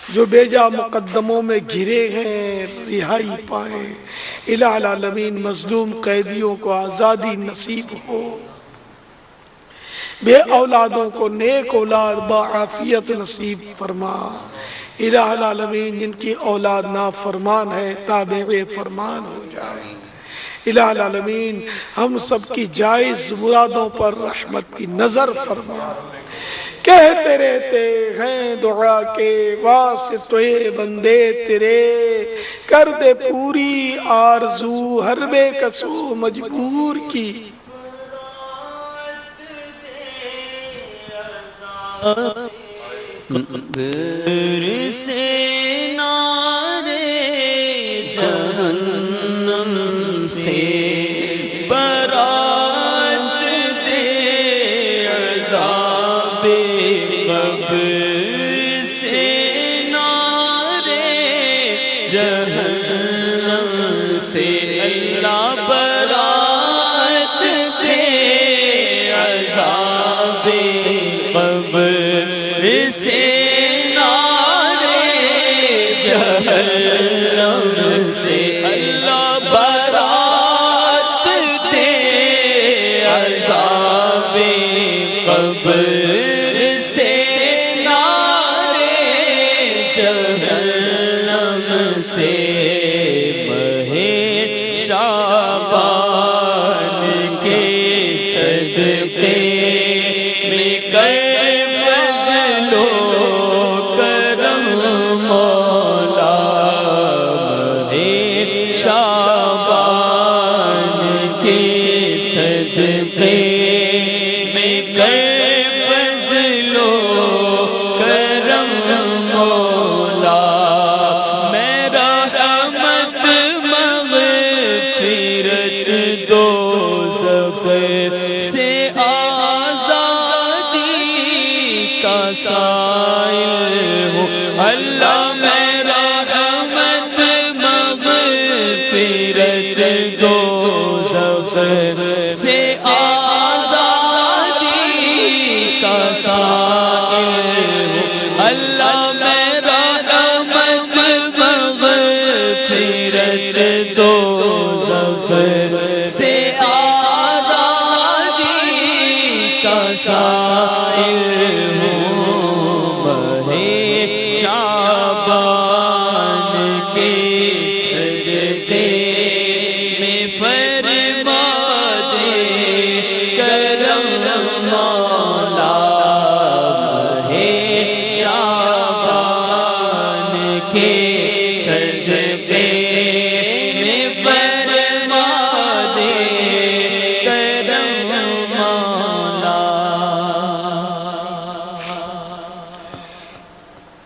جو بیجا مقدموں میں گھرے ہیں رہائی پائیں، الہ العالمین مظلوم قیدیوں کو آزادی نصیب ہو، بے اولادوں کو نیک اولاد بعافیت نصیب فرما، الہ العالمین جن کی اولاد نافرمان ہے تابع فرمان ہو جائے، الہ العالمین ہم سب کی جائز مرادوں پر رحمت کی نظر فرما، کہتے رہتے ہیں دعا کے واسطے بندے تیرے، کر دے پوری آرزو ہر بے کسو مجبور کی، قبر سے نارے جہنم سے برات دے، عذاب قبر سے نارے جہنم سے اللہ برات دے، عذاب قبر سے نارے جہنم سے اللہ برات دے، عذاب قبر سے نارے جہنم سے، ماہ شعبان کے صدقے میں کر اللہ میرا رحمت مغفرت دوزخ سے آزادی کا سائل ہو، اللہ میرا رحمت مغفرت دوزخ سے آزادی کا سائل ہو، شعبان کے صدقے میں فرما دے کرم مولا، شعبان کے صدقے میں فرما دے کرم مولا۔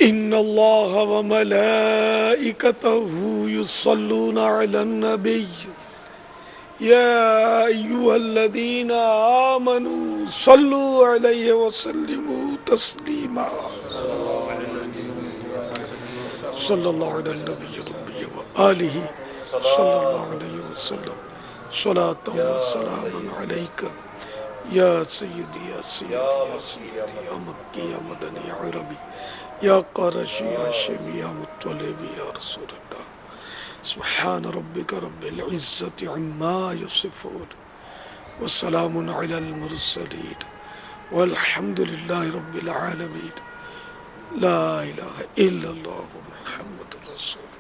ان اللہ وملائکتہ یصلون علی النبی یا ایہا الذین آمنوا صلوا علیہ وسلموا تسلیما، صلی اللہ علی النبی وآلہ صلی اللہ علیہ وسلم، صلاۃ و سلام علیک یا سیدی یا سیدی یا سیدی یا مکی یا مدنی یا عربی یا قرشی یا شمی یا مطلبی یا رسول اللہ، سبحان ربک رب العزت عما یصفون وسلام علی المرسلین والحمد للہ رب العالمین، لا الہ الا اللہ محمد رسول اللہ۔